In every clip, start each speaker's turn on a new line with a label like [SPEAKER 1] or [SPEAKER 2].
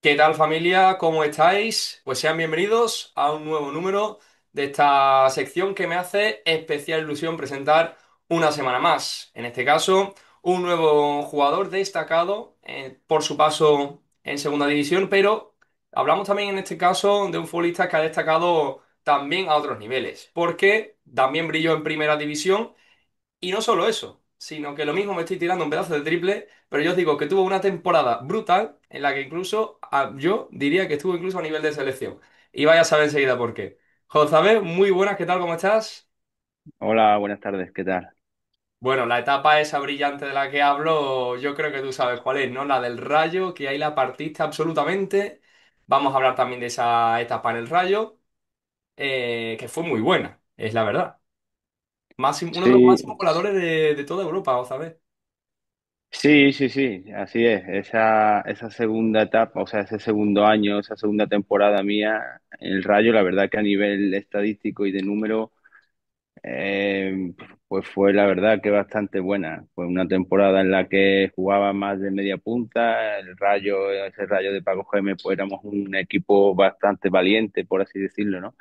[SPEAKER 1] ¿Qué tal familia? ¿Cómo estáis? Pues sean bienvenidos a un nuevo número de esta sección que me hace especial ilusión presentar una semana más. En este caso, un nuevo jugador destacado por su paso en Segunda División, pero hablamos también en este caso de un futbolista que ha destacado también a otros niveles, porque también brilló en Primera División y no solo eso, sino que lo mismo me estoy tirando un pedazo de triple, pero yo os digo que tuvo una temporada brutal en la que incluso yo diría que estuvo incluso a nivel de selección. Y vaya a saber enseguida por qué. José, muy buenas, ¿qué tal? ¿Cómo estás?
[SPEAKER 2] Hola, buenas tardes, ¿qué tal?
[SPEAKER 1] Bueno, la etapa esa brillante de la que hablo, yo creo que tú sabes cuál es, ¿no? La del Rayo, que ahí la partiste absolutamente. Vamos a hablar también de esa etapa en el Rayo, que fue muy buena, es la verdad. Uno de los
[SPEAKER 2] Sí,
[SPEAKER 1] máximos goleadores de toda Europa, José.
[SPEAKER 2] sí, así es. Esa segunda etapa, o sea, ese segundo año, esa segunda temporada mía en el Rayo, la verdad que a nivel estadístico y de número, pues fue la verdad que bastante buena. Fue una temporada en la que jugaba más de media punta, el Rayo, ese Rayo de Paco Gémez, pues éramos un equipo bastante valiente, por así decirlo, ¿no?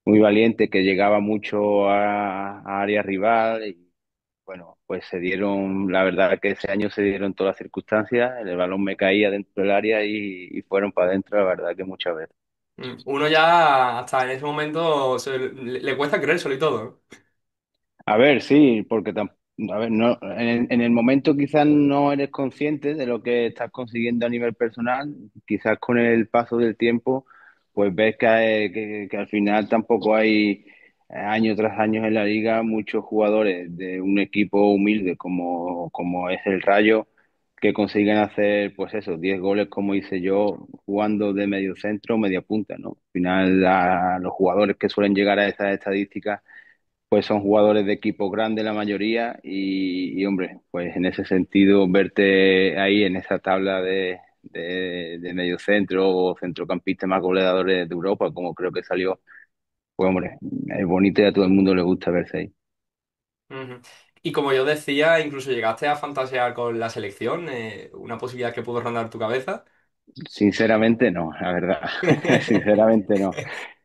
[SPEAKER 2] Muy valiente, que llegaba mucho a área rival. Y bueno, pues se dieron, la verdad que ese año se dieron todas las circunstancias, el balón me caía dentro del área y fueron para adentro, la verdad que muchas veces.
[SPEAKER 1] Uno ya hasta en ese momento le cuesta creérselo y todo, ¿no?
[SPEAKER 2] A ver, sí, porque a ver, no, en el momento quizás no eres consciente de lo que estás consiguiendo a nivel personal, quizás con el paso del tiempo, pues ves que al final tampoco hay año tras año en la liga muchos jugadores de un equipo humilde como es el Rayo que consiguen hacer, pues eso, 10 goles como hice yo jugando de medio centro, media punta, ¿no? Al final, a los jugadores que suelen llegar a esas estadísticas pues son jugadores de equipos grandes la mayoría hombre, pues en ese sentido verte ahí en esa tabla de medio centro o centrocampista más goleadores de Europa, como creo que salió, pues hombre, es bonito y a todo el mundo le gusta verse ahí.
[SPEAKER 1] Ujú. Y como yo decía, incluso llegaste a fantasear con la selección, una posibilidad que pudo rondar tu cabeza.
[SPEAKER 2] Sinceramente no, la verdad, sinceramente no.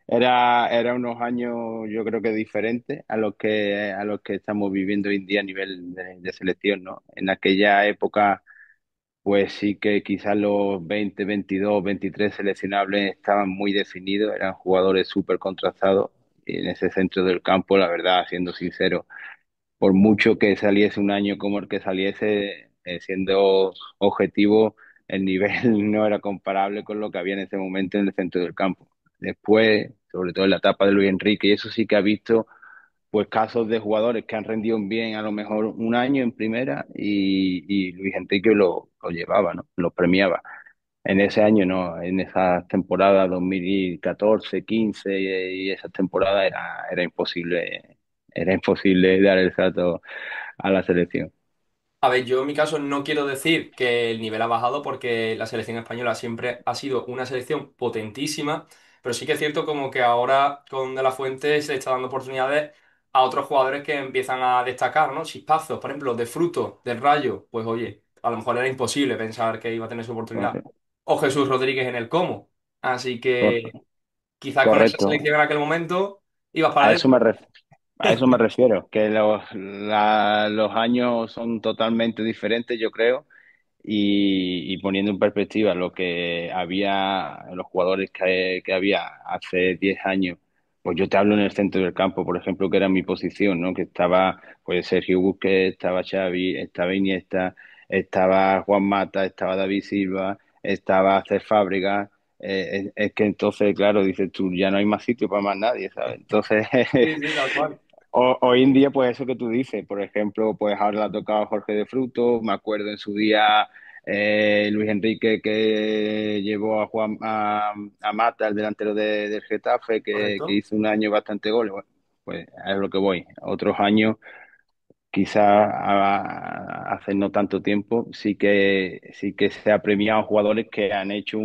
[SPEAKER 2] Era unos años yo creo que diferentes a los que estamos viviendo hoy en día a nivel de selección, ¿no? En aquella época pues sí que quizás los 20, 22, 23 seleccionables estaban muy definidos, eran jugadores súper contrastados. Y en ese centro del campo, la verdad, siendo sincero, por mucho que saliese un año como el que saliese, siendo objetivo, el nivel no era comparable con lo que había en ese momento en el centro del campo. Después, sobre todo en la etapa de Luis Enrique, y eso sí que ha visto pues casos de jugadores que han rendido bien a lo mejor un año en primera y Luis Enrique lo llevaba, ¿no? Lo premiaba. En ese año no, en esa temporada 2014, 15 y esa temporada era imposible dar el salto a la selección.
[SPEAKER 1] A ver, yo en mi caso no quiero decir que el nivel ha bajado porque la selección española siempre ha sido una selección potentísima, pero sí que es cierto como que ahora con De La Fuente se le está dando oportunidades a otros jugadores que empiezan a destacar, ¿no? Chispazos, por ejemplo, de Fruto, del Rayo, pues oye, a lo mejor era imposible pensar que iba a tener su oportunidad.
[SPEAKER 2] Correcto.
[SPEAKER 1] O Jesús Rodríguez en el Como. Así que quizás con esa
[SPEAKER 2] Correcto.
[SPEAKER 1] selección en aquel momento ibas para
[SPEAKER 2] A eso me
[SPEAKER 1] adentro.
[SPEAKER 2] ref- a eso me refiero, que los años son totalmente diferentes, yo creo. Y poniendo en perspectiva lo que había, los jugadores que había hace 10 años, pues yo te hablo en el centro del campo, por ejemplo, que era mi posición, ¿no? Que estaba pues Sergio Busquets, estaba Xavi, estaba Iniesta, estaba Juan Mata, estaba David Silva, estaba Cesc Fábregas. Es que entonces, claro, dices tú, ya no hay más sitio para más nadie, ¿sabes? Entonces,
[SPEAKER 1] Sí, sí, tal cual.
[SPEAKER 2] hoy en día, pues eso que tú dices, por ejemplo, pues ahora le ha tocado a Jorge de Fruto, me acuerdo en su día Luis Enrique que llevó a Mata, el delantero del Getafe, que
[SPEAKER 1] Correcto.
[SPEAKER 2] hizo un año bastante goles. Bueno, pues a lo que voy. Otros años, quizás hace no tanto tiempo, sí que se ha premiado a jugadores que han hecho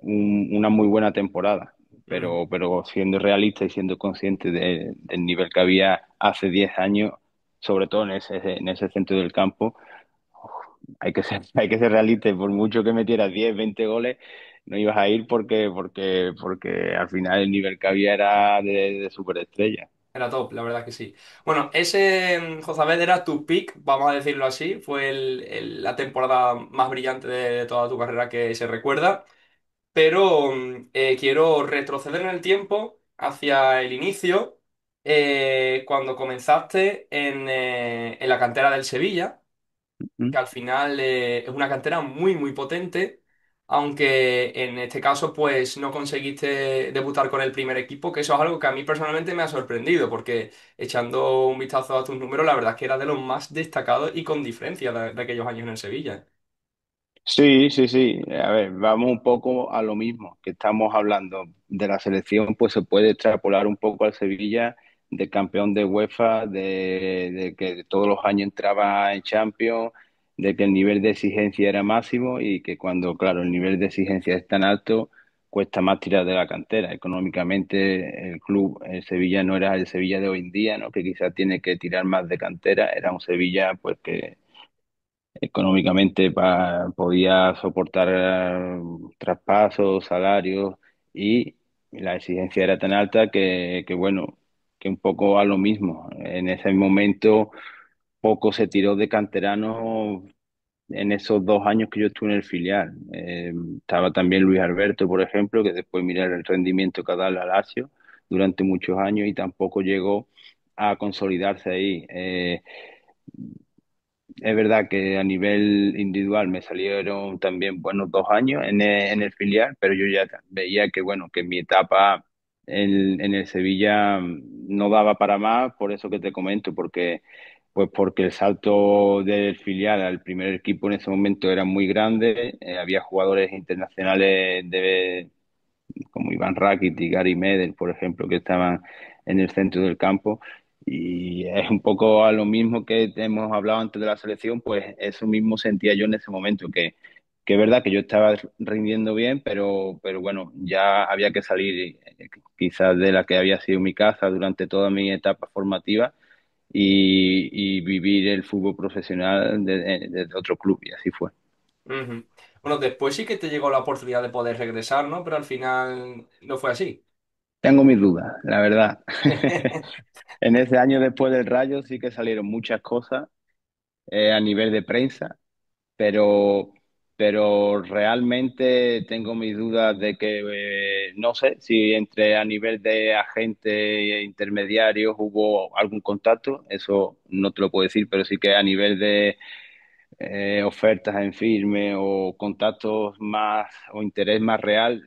[SPEAKER 2] una muy buena temporada,
[SPEAKER 1] Ujú.
[SPEAKER 2] pero siendo realista y siendo consciente del nivel que había hace 10 años, sobre todo en ese centro del campo, hay que ser realista, y por mucho que metieras 10 20 goles, no ibas a ir porque al final el nivel que había era de superestrella.
[SPEAKER 1] Era top, la verdad que sí. Bueno, ese Jozabed era tu pick, vamos a decirlo así. Fue la temporada más brillante de toda tu carrera que se recuerda. Pero quiero retroceder en el tiempo hacia el inicio, cuando comenzaste en la cantera del Sevilla, que
[SPEAKER 2] ¿Mm?
[SPEAKER 1] al final es una cantera muy, muy potente, aunque en este caso pues no conseguiste debutar con el primer equipo, que eso es algo que a mí personalmente me ha sorprendido, porque echando un vistazo a tus números, la verdad es que era de los más destacados y con diferencia de aquellos años en el Sevilla.
[SPEAKER 2] Sí, sí, sí. A ver, vamos un poco a lo mismo que estamos hablando de la selección, pues se puede extrapolar un poco al Sevilla de campeón de UEFA, de que todos los años entraba en Champions, de que el nivel de exigencia era máximo y que cuando, claro, el nivel de exigencia es tan alto, cuesta más tirar de la cantera. Económicamente, el club, el Sevilla no era el Sevilla de hoy en día, ¿no? Que quizás tiene que tirar más de cantera, era un Sevilla, pues que económicamente podía soportar traspasos, salarios y la exigencia era tan alta que bueno, que un poco a lo mismo. En ese momento poco se tiró de canteranos en esos 2 años que yo estuve en el filial. Estaba también Luis Alberto, por ejemplo, que después mirar el rendimiento que ha dado al Lazio durante muchos años y tampoco llegó a consolidarse ahí. Es verdad que a nivel individual me salieron también buenos 2 años en el filial, pero yo ya veía que, bueno, que mi etapa en el Sevilla no daba para más, por eso que te comento, porque el salto del filial al primer equipo en ese momento era muy grande, había jugadores internacionales como Iván Rakitic y Gary Medel, por ejemplo, que estaban en el centro del campo. Y es un poco a lo mismo que hemos hablado antes de la selección, pues eso mismo sentía yo en ese momento, que es verdad que yo estaba rindiendo bien, pero bueno, ya había que salir quizás de la que había sido mi casa durante toda mi etapa formativa y vivir el fútbol profesional desde otro club, y así fue.
[SPEAKER 1] Ujú. Bueno, después sí que te llegó la oportunidad de poder regresar, ¿no? Pero al final no fue así.
[SPEAKER 2] Tengo mis dudas, la verdad. En ese año después del Rayo sí que salieron muchas cosas a nivel de prensa, pero, pero realmente tengo mis dudas de que no sé si entre a nivel de agentes e intermediarios hubo algún contacto, eso no te lo puedo decir, pero sí que a nivel de ofertas en firme o contactos más o interés más real,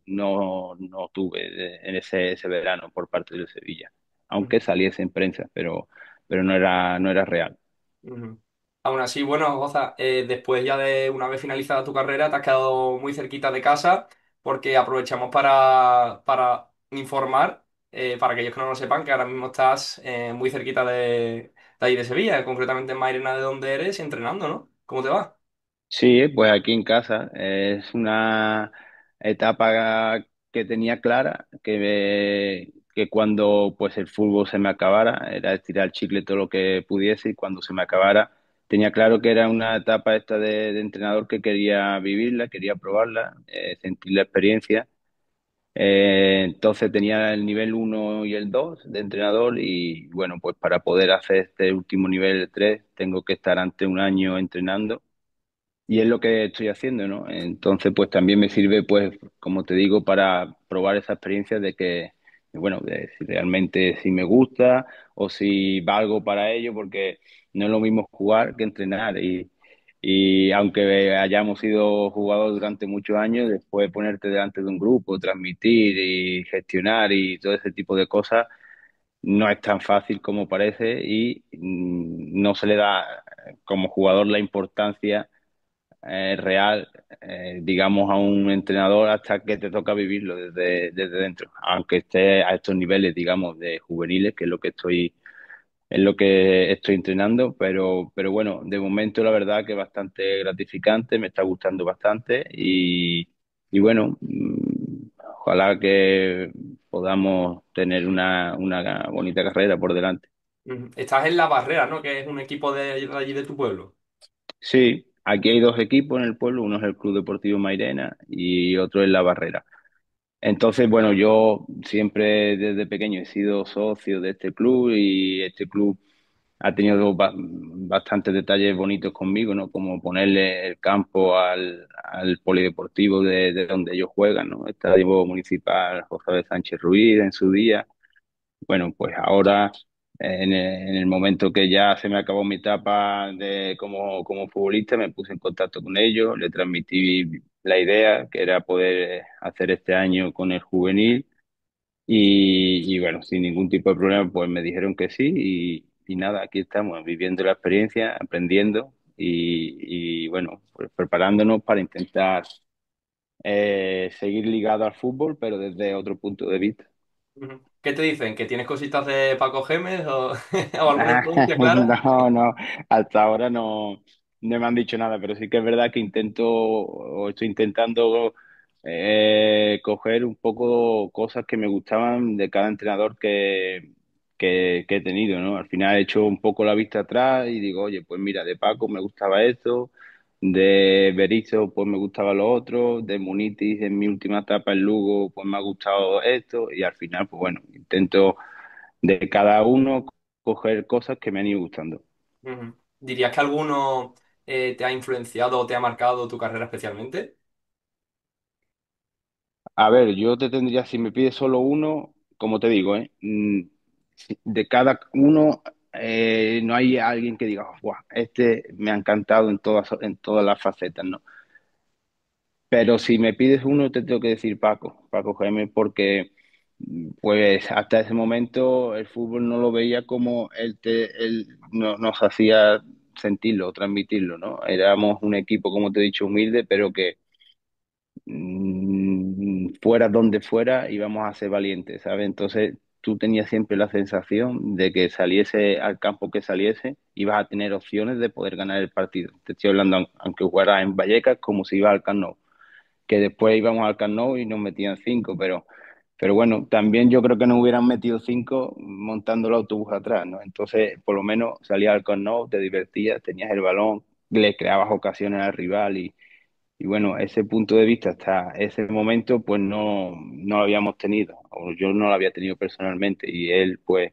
[SPEAKER 2] no tuve en ese verano por parte de Sevilla, aunque
[SPEAKER 1] Ujú,
[SPEAKER 2] saliese en prensa, pero no era real.
[SPEAKER 1] ujú. Aún así, bueno, Goza, después ya de una vez finalizada tu carrera, te has quedado muy cerquita de casa, porque aprovechamos para informar, para aquellos que no lo sepan, que ahora mismo estás muy cerquita de ahí de Sevilla, concretamente en Mairena, de donde eres, entrenando, ¿no? ¿Cómo te va?
[SPEAKER 2] Sí, pues aquí en casa es una etapa que tenía clara, que cuando pues el fútbol se me acabara, era estirar el chicle todo lo que pudiese y cuando se me acabara, tenía claro que era una etapa esta de entrenador que quería vivirla, quería probarla, sentir la experiencia. Entonces tenía el nivel uno y el 2 de entrenador y bueno, pues para poder hacer este último nivel el 3 tengo que estar ante un año entrenando y es lo que estoy haciendo, ¿no? Entonces, pues también me sirve, pues, como te digo, para probar esa experiencia de que, bueno, de si realmente si me gusta o si valgo para ello, porque no es lo mismo jugar que entrenar. Y aunque hayamos sido jugadores durante muchos años, después ponerte delante de un grupo, transmitir y gestionar y todo ese tipo de cosas, no es tan fácil como parece y no se le da como jugador la importancia real, digamos, a un entrenador hasta que te toca vivirlo desde dentro, aunque esté a estos niveles, digamos, de juveniles, que es lo que estoy entrenando, pero bueno, de momento la verdad que es bastante gratificante, me está gustando bastante y bueno, ojalá que podamos tener una bonita carrera por delante.
[SPEAKER 1] Ujú. Estás en La Barrera, ¿no? Que es un equipo de allí de tu pueblo.
[SPEAKER 2] Sí, aquí hay dos equipos en el pueblo, uno es el Club Deportivo Mairena y otro es La Barrera. Entonces, bueno, yo siempre desde pequeño he sido socio de este club y este club ha tenido bastantes detalles bonitos conmigo, ¿no? Como ponerle el campo al polideportivo de donde ellos juegan, ¿no? Estadio Municipal José de Sánchez Ruiz en su día. Bueno, pues ahora, en el momento que ya se me acabó mi etapa como futbolista, me puse en contacto con ellos, le transmití la idea, que era poder hacer este año con el juvenil, y bueno, sin ningún tipo de problema, pues me dijeron que sí, y nada, aquí estamos, viviendo la experiencia, aprendiendo, y bueno, pues preparándonos para intentar seguir ligado al fútbol, pero desde otro punto de vista.
[SPEAKER 1] Ujú. ¿Qué te dicen? ¿Que tienes cositas de Paco Gémez o, o alguna
[SPEAKER 2] Ah,
[SPEAKER 1] influencia clara?
[SPEAKER 2] no, no, hasta ahora no me han dicho nada, pero sí que es verdad que intento o estoy intentando coger un poco cosas que me gustaban de cada entrenador que he tenido, ¿no? Al final he hecho un poco la vista atrás y digo, oye, pues mira, de Paco me gustaba esto, de Berizzo pues me gustaba lo otro, de Munitis en mi última etapa en Lugo pues me ha gustado esto y al final, pues bueno, intento de cada uno coger cosas que me han ido gustando.
[SPEAKER 1] Ujú. ¿Dirías que alguno te ha influenciado o te ha marcado tu carrera especialmente?
[SPEAKER 2] A ver, yo te tendría, si me pides solo uno, como te digo, de cada uno no hay alguien que diga, "Buah, este me ha encantado en todas las facetas, ¿no? Pero si me pides uno, te tengo que decir Paco Gémez, porque pues hasta ese momento el fútbol no lo veía como él nos hacía sentirlo, transmitirlo, ¿no? Éramos un equipo, como te he dicho, humilde, pero que fuera donde fuera íbamos a ser valientes, ¿sabes? Entonces tú tenías siempre la sensación de que saliese al campo que saliese, ibas a tener opciones de poder ganar el partido. Te estoy hablando, aunque jugaras en Vallecas, como si ibas al Camp Nou, que después íbamos al Camp Nou y nos metían cinco, pero bueno, también yo creo que nos hubieran metido cinco montando el autobús atrás, ¿no? Entonces, por lo menos salías al Camp Nou, te divertías, tenías el balón, le creabas ocasiones al rival y bueno, ese punto de vista hasta ese momento pues no lo habíamos tenido, o yo no lo había tenido personalmente y él pues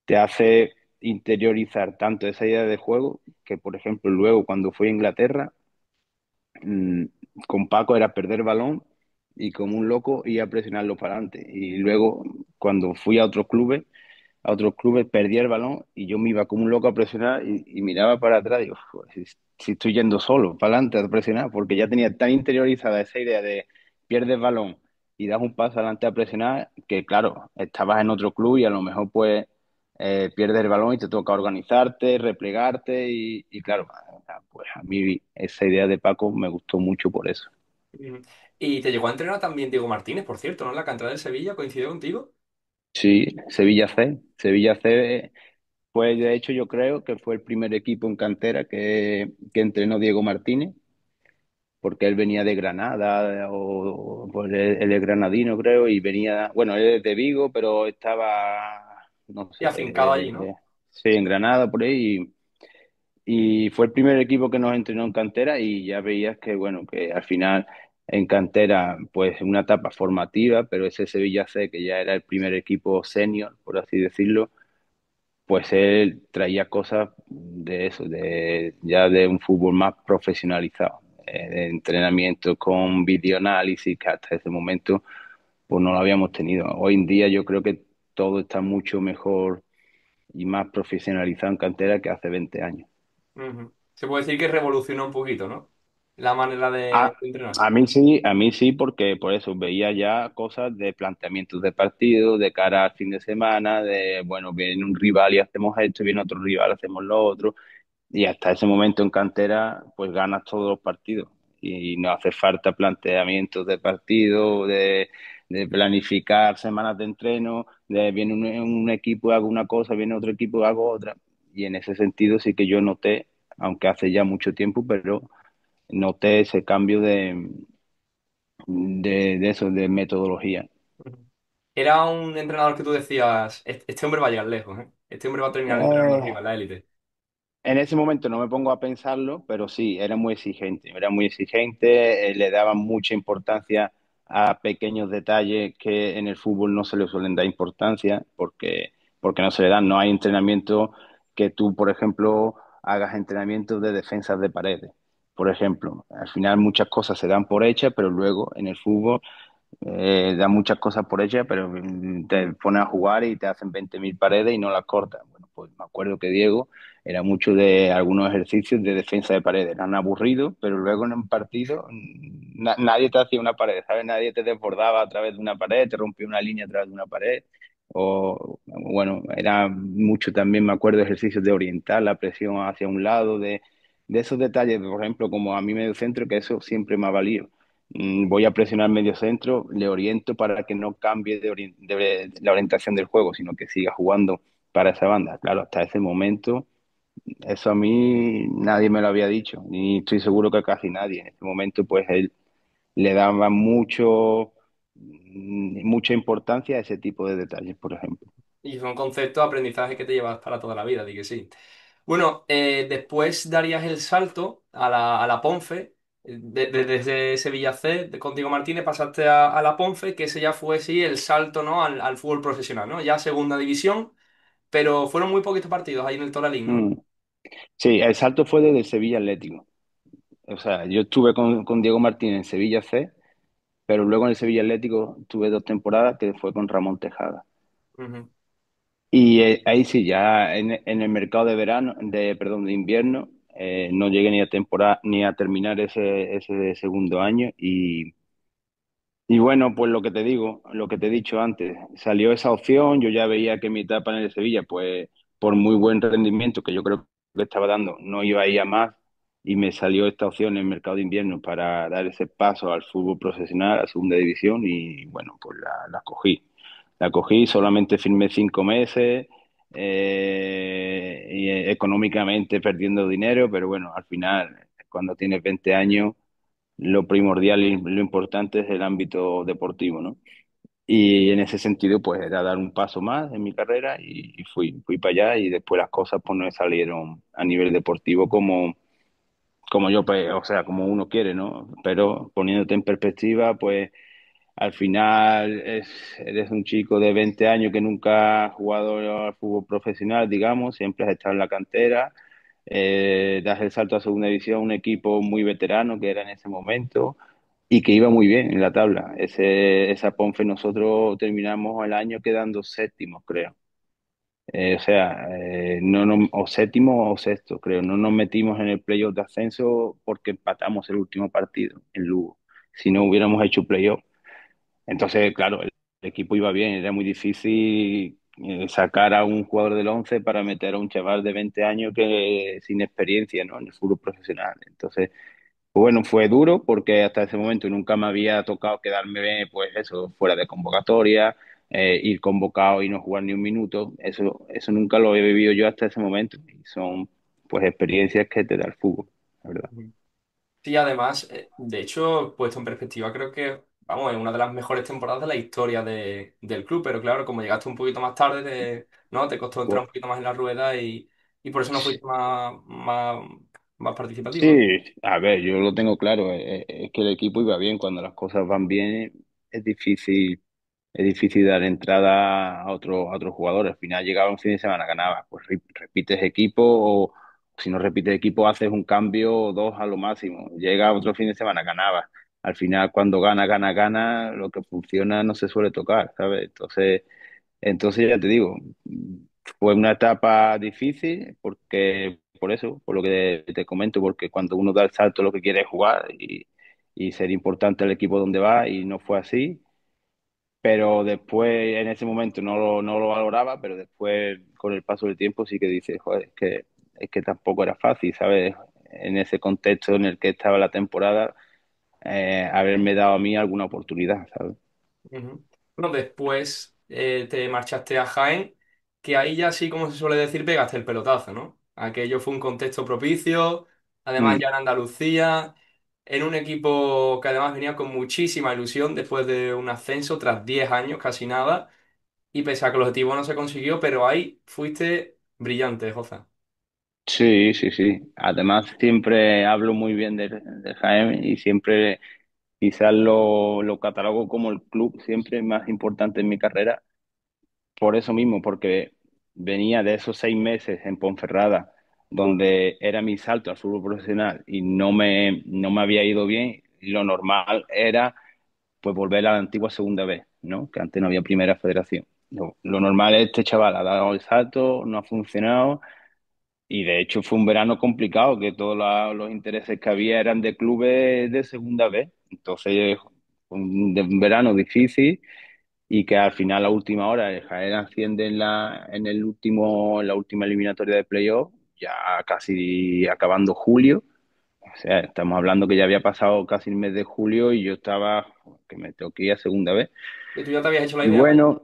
[SPEAKER 2] te hace interiorizar tanto esa idea de juego que por ejemplo luego cuando fui a Inglaterra mm, con Paco era perder balón y como un loco iba a presionarlo para adelante y luego cuando fui a otros clubes, perdía el balón y yo me iba como un loco a presionar y miraba para atrás y digo, "Joder, si estoy yendo solo, para adelante a presionar, porque ya tenía tan interiorizada esa idea de pierdes el balón y das un paso adelante a presionar, que claro, estabas en otro club y a lo mejor pues pierdes el balón y te toca organizarte, replegarte y claro, pues a mí esa idea de Paco me gustó mucho por eso.
[SPEAKER 1] Ujú. Y te llegó a entrenar también Diego Martínez, por cierto, ¿no? En la cantera del Sevilla, ¿coincidió contigo?
[SPEAKER 2] Sí, Sevilla C pues de hecho yo creo que fue el primer equipo en cantera que entrenó Diego Martínez, porque él venía de Granada, pues él es granadino creo, y venía, bueno, él es de Vigo, pero estaba, no
[SPEAKER 1] Y
[SPEAKER 2] sé,
[SPEAKER 1] afincado allí, ¿no?
[SPEAKER 2] sí, en Granada por ahí, y fue el primer equipo que nos entrenó en cantera y ya veías que, bueno, que al final en cantera, pues una etapa formativa, pero ese Sevilla C, que ya era el primer equipo senior, por así decirlo, pues él traía cosas de eso, de ya de un fútbol más profesionalizado, de entrenamiento con videoanálisis, que hasta ese momento pues no lo habíamos tenido. Hoy en día yo creo que todo está mucho mejor y más profesionalizado en cantera que hace 20 años.
[SPEAKER 1] Ujú. Se puede decir que revolucionó un poquito, ¿no? La manera
[SPEAKER 2] A,
[SPEAKER 1] de entrenar.
[SPEAKER 2] a mí sí, porque por eso veía ya cosas de planteamientos de partido, de cara al fin de semana, de, bueno, viene un rival y hacemos esto, viene otro rival, hacemos lo otro. Y hasta ese momento en cantera, pues ganas todos los partidos. Y no hace falta planteamientos de partido, de planificar semanas de entreno, de viene un equipo y hago una cosa, viene otro equipo y hago otra. Y en ese sentido sí que yo noté, aunque hace ya mucho tiempo, pero noté ese cambio de eso, de metodología.
[SPEAKER 1] Ujú. Era un entrenador que tú decías, este hombre va a llegar lejos, ¿eh? Este hombre va a terminar entrenando
[SPEAKER 2] Eh,
[SPEAKER 1] arriba en la élite".
[SPEAKER 2] En ese momento no me pongo a pensarlo, pero sí, era muy exigente, le daba mucha importancia a pequeños detalles que en el fútbol no se le suelen dar importancia porque no se le dan. No hay entrenamiento que tú, por ejemplo, hagas entrenamientos de defensas de paredes. Por ejemplo, al final muchas cosas se dan por hechas, pero luego en el fútbol da muchas cosas por hechas, pero te pones a jugar y te hacen 20.000 paredes y no las cortas. Bueno, pues me acuerdo que Diego era mucho de algunos ejercicios de defensa de paredes. Eran aburridos, pero luego en un partido nadie te hacía una pared, ¿sabes? Nadie te desbordaba a través de una pared, te rompía una línea a través de una pared. O, bueno, era mucho también, me acuerdo, ejercicios de orientar la presión hacia un lado, de esos detalles, por ejemplo, como a mí medio centro, que eso siempre me ha valido. Voy a presionar medio centro, le oriento para que no cambie de la orientación del juego, sino que siga jugando para esa banda. Claro, hasta ese momento, eso a mí nadie me lo había dicho, y estoy seguro que casi nadie. En ese momento, pues él le daba mucha importancia a ese tipo de detalles, por ejemplo.
[SPEAKER 1] Y son conceptos de aprendizaje que te llevas para toda la vida, di que sí. Bueno, después darías el salto a la Ponfe, desde Sevilla C, de Contigo Martínez, pasaste a la Ponfe, que ese ya fue, sí, el salto, ¿no? Al fútbol profesional, ¿no? Ya segunda división, pero fueron muy poquitos partidos ahí en el Toralín, ¿no?
[SPEAKER 2] Mm. Sí, el salto fue desde el Sevilla Atlético. O sea, yo estuve con Diego Martínez en Sevilla C, pero luego en el Sevilla Atlético tuve 2 temporadas que fue con Ramón Tejada.
[SPEAKER 1] Ujú.
[SPEAKER 2] Y ahí sí, ya en el mercado de verano, perdón, de invierno, no llegué ni a temporada, ni a terminar ese segundo año. Y bueno, pues lo que te digo, lo que te he dicho antes, salió esa opción, yo ya veía que mi etapa en el Sevilla, pues por muy buen rendimiento que yo creo que estaba dando, no iba a ir a más, y me salió esta opción en el mercado de invierno para dar ese paso al fútbol profesional, a segunda división, y bueno, pues la cogí. La cogí, solamente firmé 5 meses, y económicamente perdiendo dinero, pero bueno, al final, cuando tienes 20 años lo primordial y lo importante es el ámbito deportivo, ¿no? Y en ese sentido, pues era dar un paso más en mi carrera y fui para allá y después las cosas pues no me salieron a nivel deportivo como yo, pues, o sea, como uno quiere, ¿no? Pero poniéndote en perspectiva, pues al final eres un chico de 20 años que nunca ha jugado al fútbol profesional, digamos, siempre has estado en la cantera, das el salto a segunda división, un equipo muy veterano que era en ese momento y que iba muy bien en la tabla. Esa Ponfe nosotros terminamos el año quedando séptimos, creo. O sea, o séptimo o sexto, creo. No nos metimos en el playoff de ascenso porque empatamos el último partido en Lugo. Si no hubiéramos hecho playoff. Entonces, claro, el equipo iba bien. Era muy difícil sacar a un jugador del 11 para meter a un chaval de 20 años que sin experiencia, ¿no? En el fútbol profesional. Entonces, bueno, fue duro porque hasta ese momento nunca me había tocado quedarme, pues eso, fuera de convocatoria, ir convocado y no jugar ni un minuto. Eso nunca lo he vivido yo hasta ese momento. Y son, pues, experiencias que te da el fútbol, la verdad.
[SPEAKER 1] Ujú. Sí, además, de hecho, puesto en perspectiva, creo que, vamos, es una de las mejores temporadas de la historia del club, pero claro, como llegaste un poquito más tarde, ¿no? Te costó entrar un
[SPEAKER 2] Pues,
[SPEAKER 1] poquito más en la rueda y por eso no fuiste más participativo, ¿no?
[SPEAKER 2] sí, a ver, yo lo tengo claro, es que el equipo iba bien, cuando las cosas van bien es difícil, es difícil dar entrada a otro jugador. Al final llegaba un fin de semana, ganaba, pues repites equipo o si no repites equipo haces un cambio o dos a lo máximo. Llega otro fin de semana, ganaba. Al final cuando gana, lo que funciona no se suele tocar, ¿sabes? Entonces ya te digo, fue una etapa difícil porque, por eso, por lo que te comento, porque cuando uno da el salto lo que quiere es jugar y ser importante el equipo donde va y no fue así, pero después en ese momento no lo valoraba, pero después con el paso del tiempo sí que dices, joder, es que tampoco era fácil, ¿sabes? En ese contexto en el que estaba la temporada, haberme dado a mí alguna oportunidad, ¿sabes?
[SPEAKER 1] Ujú. Bueno, después te marchaste a Jaén, que ahí ya sí, como se suele decir, pegaste el pelotazo, ¿no? Aquello fue un contexto propicio, además
[SPEAKER 2] Mm.
[SPEAKER 1] ya en Andalucía, en un equipo que además venía con muchísima ilusión después de un ascenso tras 10 años, casi nada, y pese a que el objetivo no se consiguió, pero ahí fuiste brillante, José.
[SPEAKER 2] Sí, sí, sí. Además, siempre hablo muy bien de Jaén y siempre quizás lo catalogo como el club siempre más importante en mi carrera. Por eso mismo, porque venía de esos 6 meses en Ponferrada, donde era mi salto al fútbol profesional y no me había ido bien. Y lo normal era pues volver a la antigua segunda vez, ¿no? Que antes no había primera federación. Lo normal es este chaval ha dado el salto, no ha funcionado y de hecho fue un verano complicado, que todos los intereses que había eran de clubes de segunda vez. Entonces, un verano difícil y que al final a última hora el Jaén asciende en la última eliminatoria de playoff, ya casi acabando julio. O sea, estamos hablando que ya había pasado casi el mes de julio y yo estaba, que me tengo que ir a segunda vez.
[SPEAKER 1] Y tú ya te habías hecho la
[SPEAKER 2] Y
[SPEAKER 1] idea, vaya.
[SPEAKER 2] bueno,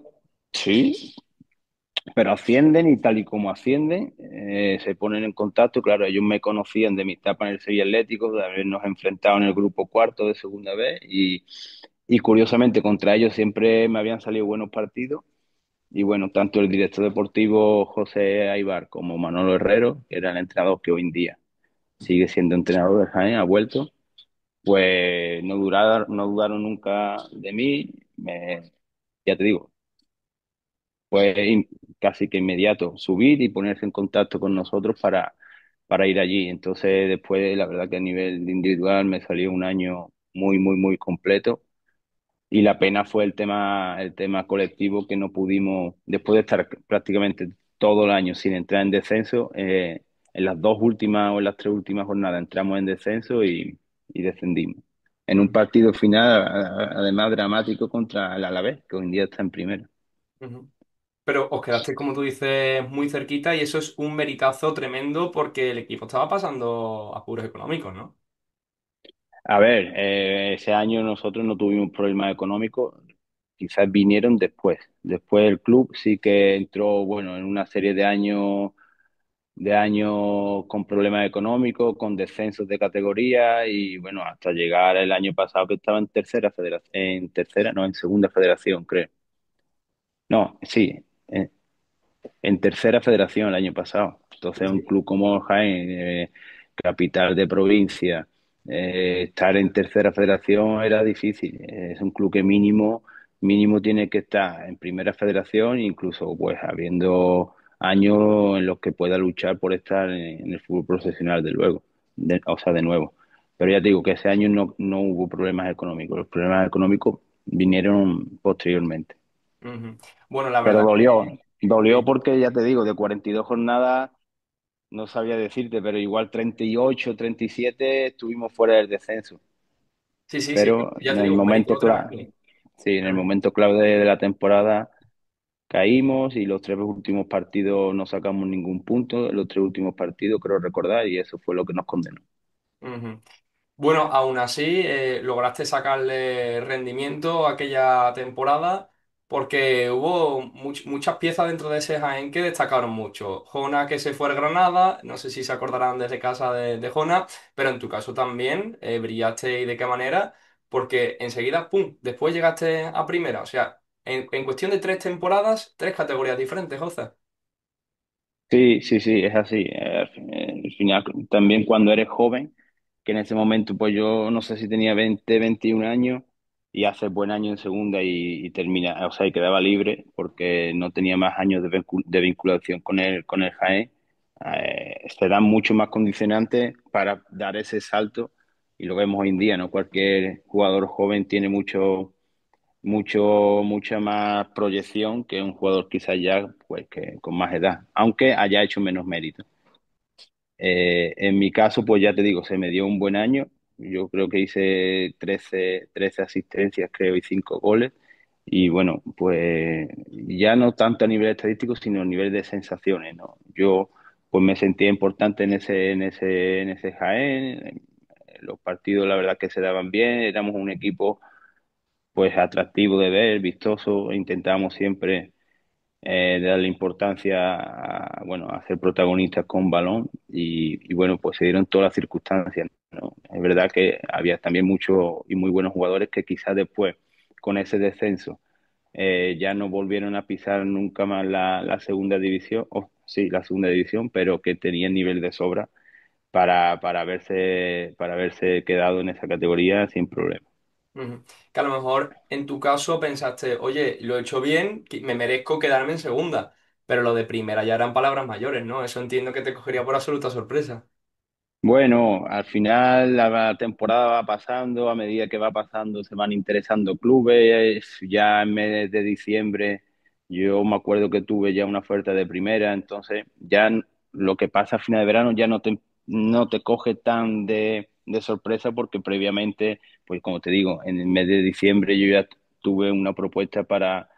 [SPEAKER 2] sí, pero ascienden y tal y como ascienden, se ponen en contacto. Claro, ellos me conocían de mi etapa en el Sevilla Atlético, de habernos enfrentado en el grupo cuarto de segunda vez y curiosamente contra ellos siempre me habían salido buenos partidos. Y bueno, tanto el director deportivo José Aibar como Manolo Herrero, que era el entrenador que hoy en día sigue siendo entrenador de Jaén, ha vuelto, pues no dudaron nunca de mí. Ya te digo, fue casi que inmediato subir y ponerse en contacto con nosotros para ir allí. Entonces, después, la verdad que a nivel individual me salió un año muy, muy, muy completo. Y la pena fue el tema colectivo que no pudimos, después de estar prácticamente todo el año sin entrar en descenso, en las dos últimas o en las tres últimas jornadas entramos en descenso y descendimos. En un
[SPEAKER 1] Ujú,
[SPEAKER 2] partido final, además dramático, contra el Alavés, que hoy en día está en primera.
[SPEAKER 1] ujú. Pero os quedaste, como tú dices, muy cerquita y eso es un meritazo tremendo porque el equipo estaba pasando apuros económicos, ¿no?
[SPEAKER 2] A ver, ese año nosotros no tuvimos problemas económicos, quizás vinieron después. Después el club sí que entró, bueno, en una serie de años con problemas económicos, con descensos de categoría y bueno, hasta llegar el año pasado que estaba en tercera federación, no, en segunda federación, creo. No, sí, en tercera federación el año pasado.
[SPEAKER 1] Sí,
[SPEAKER 2] Entonces, un
[SPEAKER 1] sí.
[SPEAKER 2] club como Jaén, capital de provincia, estar en tercera federación era difícil. Es un club que mínimo tiene que estar en primera federación, incluso pues habiendo años en los que pueda luchar por estar en el fútbol profesional, de luego, o sea, de nuevo. Pero ya te digo que ese año no hubo problemas económicos. Los problemas económicos vinieron posteriormente.
[SPEAKER 1] Ujú. Bueno, la
[SPEAKER 2] Pero
[SPEAKER 1] verdad
[SPEAKER 2] dolió
[SPEAKER 1] que
[SPEAKER 2] porque ya te digo, de 42 jornadas, no sabía decirte, pero igual 38, 37 estuvimos fuera del descenso.
[SPEAKER 1] sí, sí, sí,
[SPEAKER 2] Pero
[SPEAKER 1] ya
[SPEAKER 2] en
[SPEAKER 1] te
[SPEAKER 2] el
[SPEAKER 1] digo, un mérito
[SPEAKER 2] momento
[SPEAKER 1] tremendo.
[SPEAKER 2] clave, sí, en el
[SPEAKER 1] Tremendo.
[SPEAKER 2] momento clave de la temporada caímos y los tres últimos partidos no sacamos ningún punto, los tres últimos partidos creo recordar y eso fue lo que nos condenó.
[SPEAKER 1] Ujú. Bueno, aún así, lograste sacarle rendimiento a aquella temporada porque hubo muchas piezas dentro de ese Jaén que destacaron mucho. Jona que se fue al Granada, no sé si se acordarán desde casa de Jona, pero en tu caso también brillaste y de qué manera, porque enseguida, ¡pum!, después llegaste a primera. O sea, en cuestión de 3 temporadas, 3 categorías diferentes, José.
[SPEAKER 2] Sí, sí, sí, es así. Al final, también cuando eres joven, que en ese momento, pues yo no sé si tenía 20, 21 años y hace buen año en segunda y termina, o sea, y quedaba libre porque no tenía más años de vinculación con el Jaén. Se dan mucho más condicionantes para dar ese salto y lo vemos hoy en día, ¿no? Cualquier jugador joven tiene mucha más proyección que un jugador quizás ya pues que con más edad, aunque haya hecho menos mérito. En mi caso, pues ya te digo, se me dio un buen año. Yo creo que hice 13 asistencias, creo, y 5 goles. Y bueno, pues ya no tanto a nivel estadístico, sino a nivel de sensaciones, ¿no? Yo pues me sentía importante en ese Jaén. Los partidos, la verdad, que se daban bien. Éramos un equipo pues atractivo de ver, vistoso. Intentábamos siempre darle importancia bueno, a ser protagonistas con balón y bueno, pues se dieron todas las circunstancias, ¿no? Es verdad que había también muchos y muy buenos jugadores que quizás después, con ese descenso, ya no volvieron a pisar nunca más la segunda división, o sí, la segunda división, pero que tenía nivel de sobra para haberse quedado en esa categoría sin problema.
[SPEAKER 1] Ujú. Que a lo mejor en tu caso pensaste, oye, lo he hecho bien, me merezco quedarme en segunda, pero lo de primera ya eran palabras mayores, ¿no? Eso entiendo que te cogería por absoluta sorpresa.
[SPEAKER 2] Bueno, al final la temporada va pasando, a medida que va pasando se van interesando clubes, ya en mes de diciembre yo me acuerdo que tuve ya una oferta de primera, entonces ya lo que pasa a final de verano ya no te coge tan de sorpresa porque previamente, pues como te digo, en el mes de diciembre yo ya tuve una propuesta para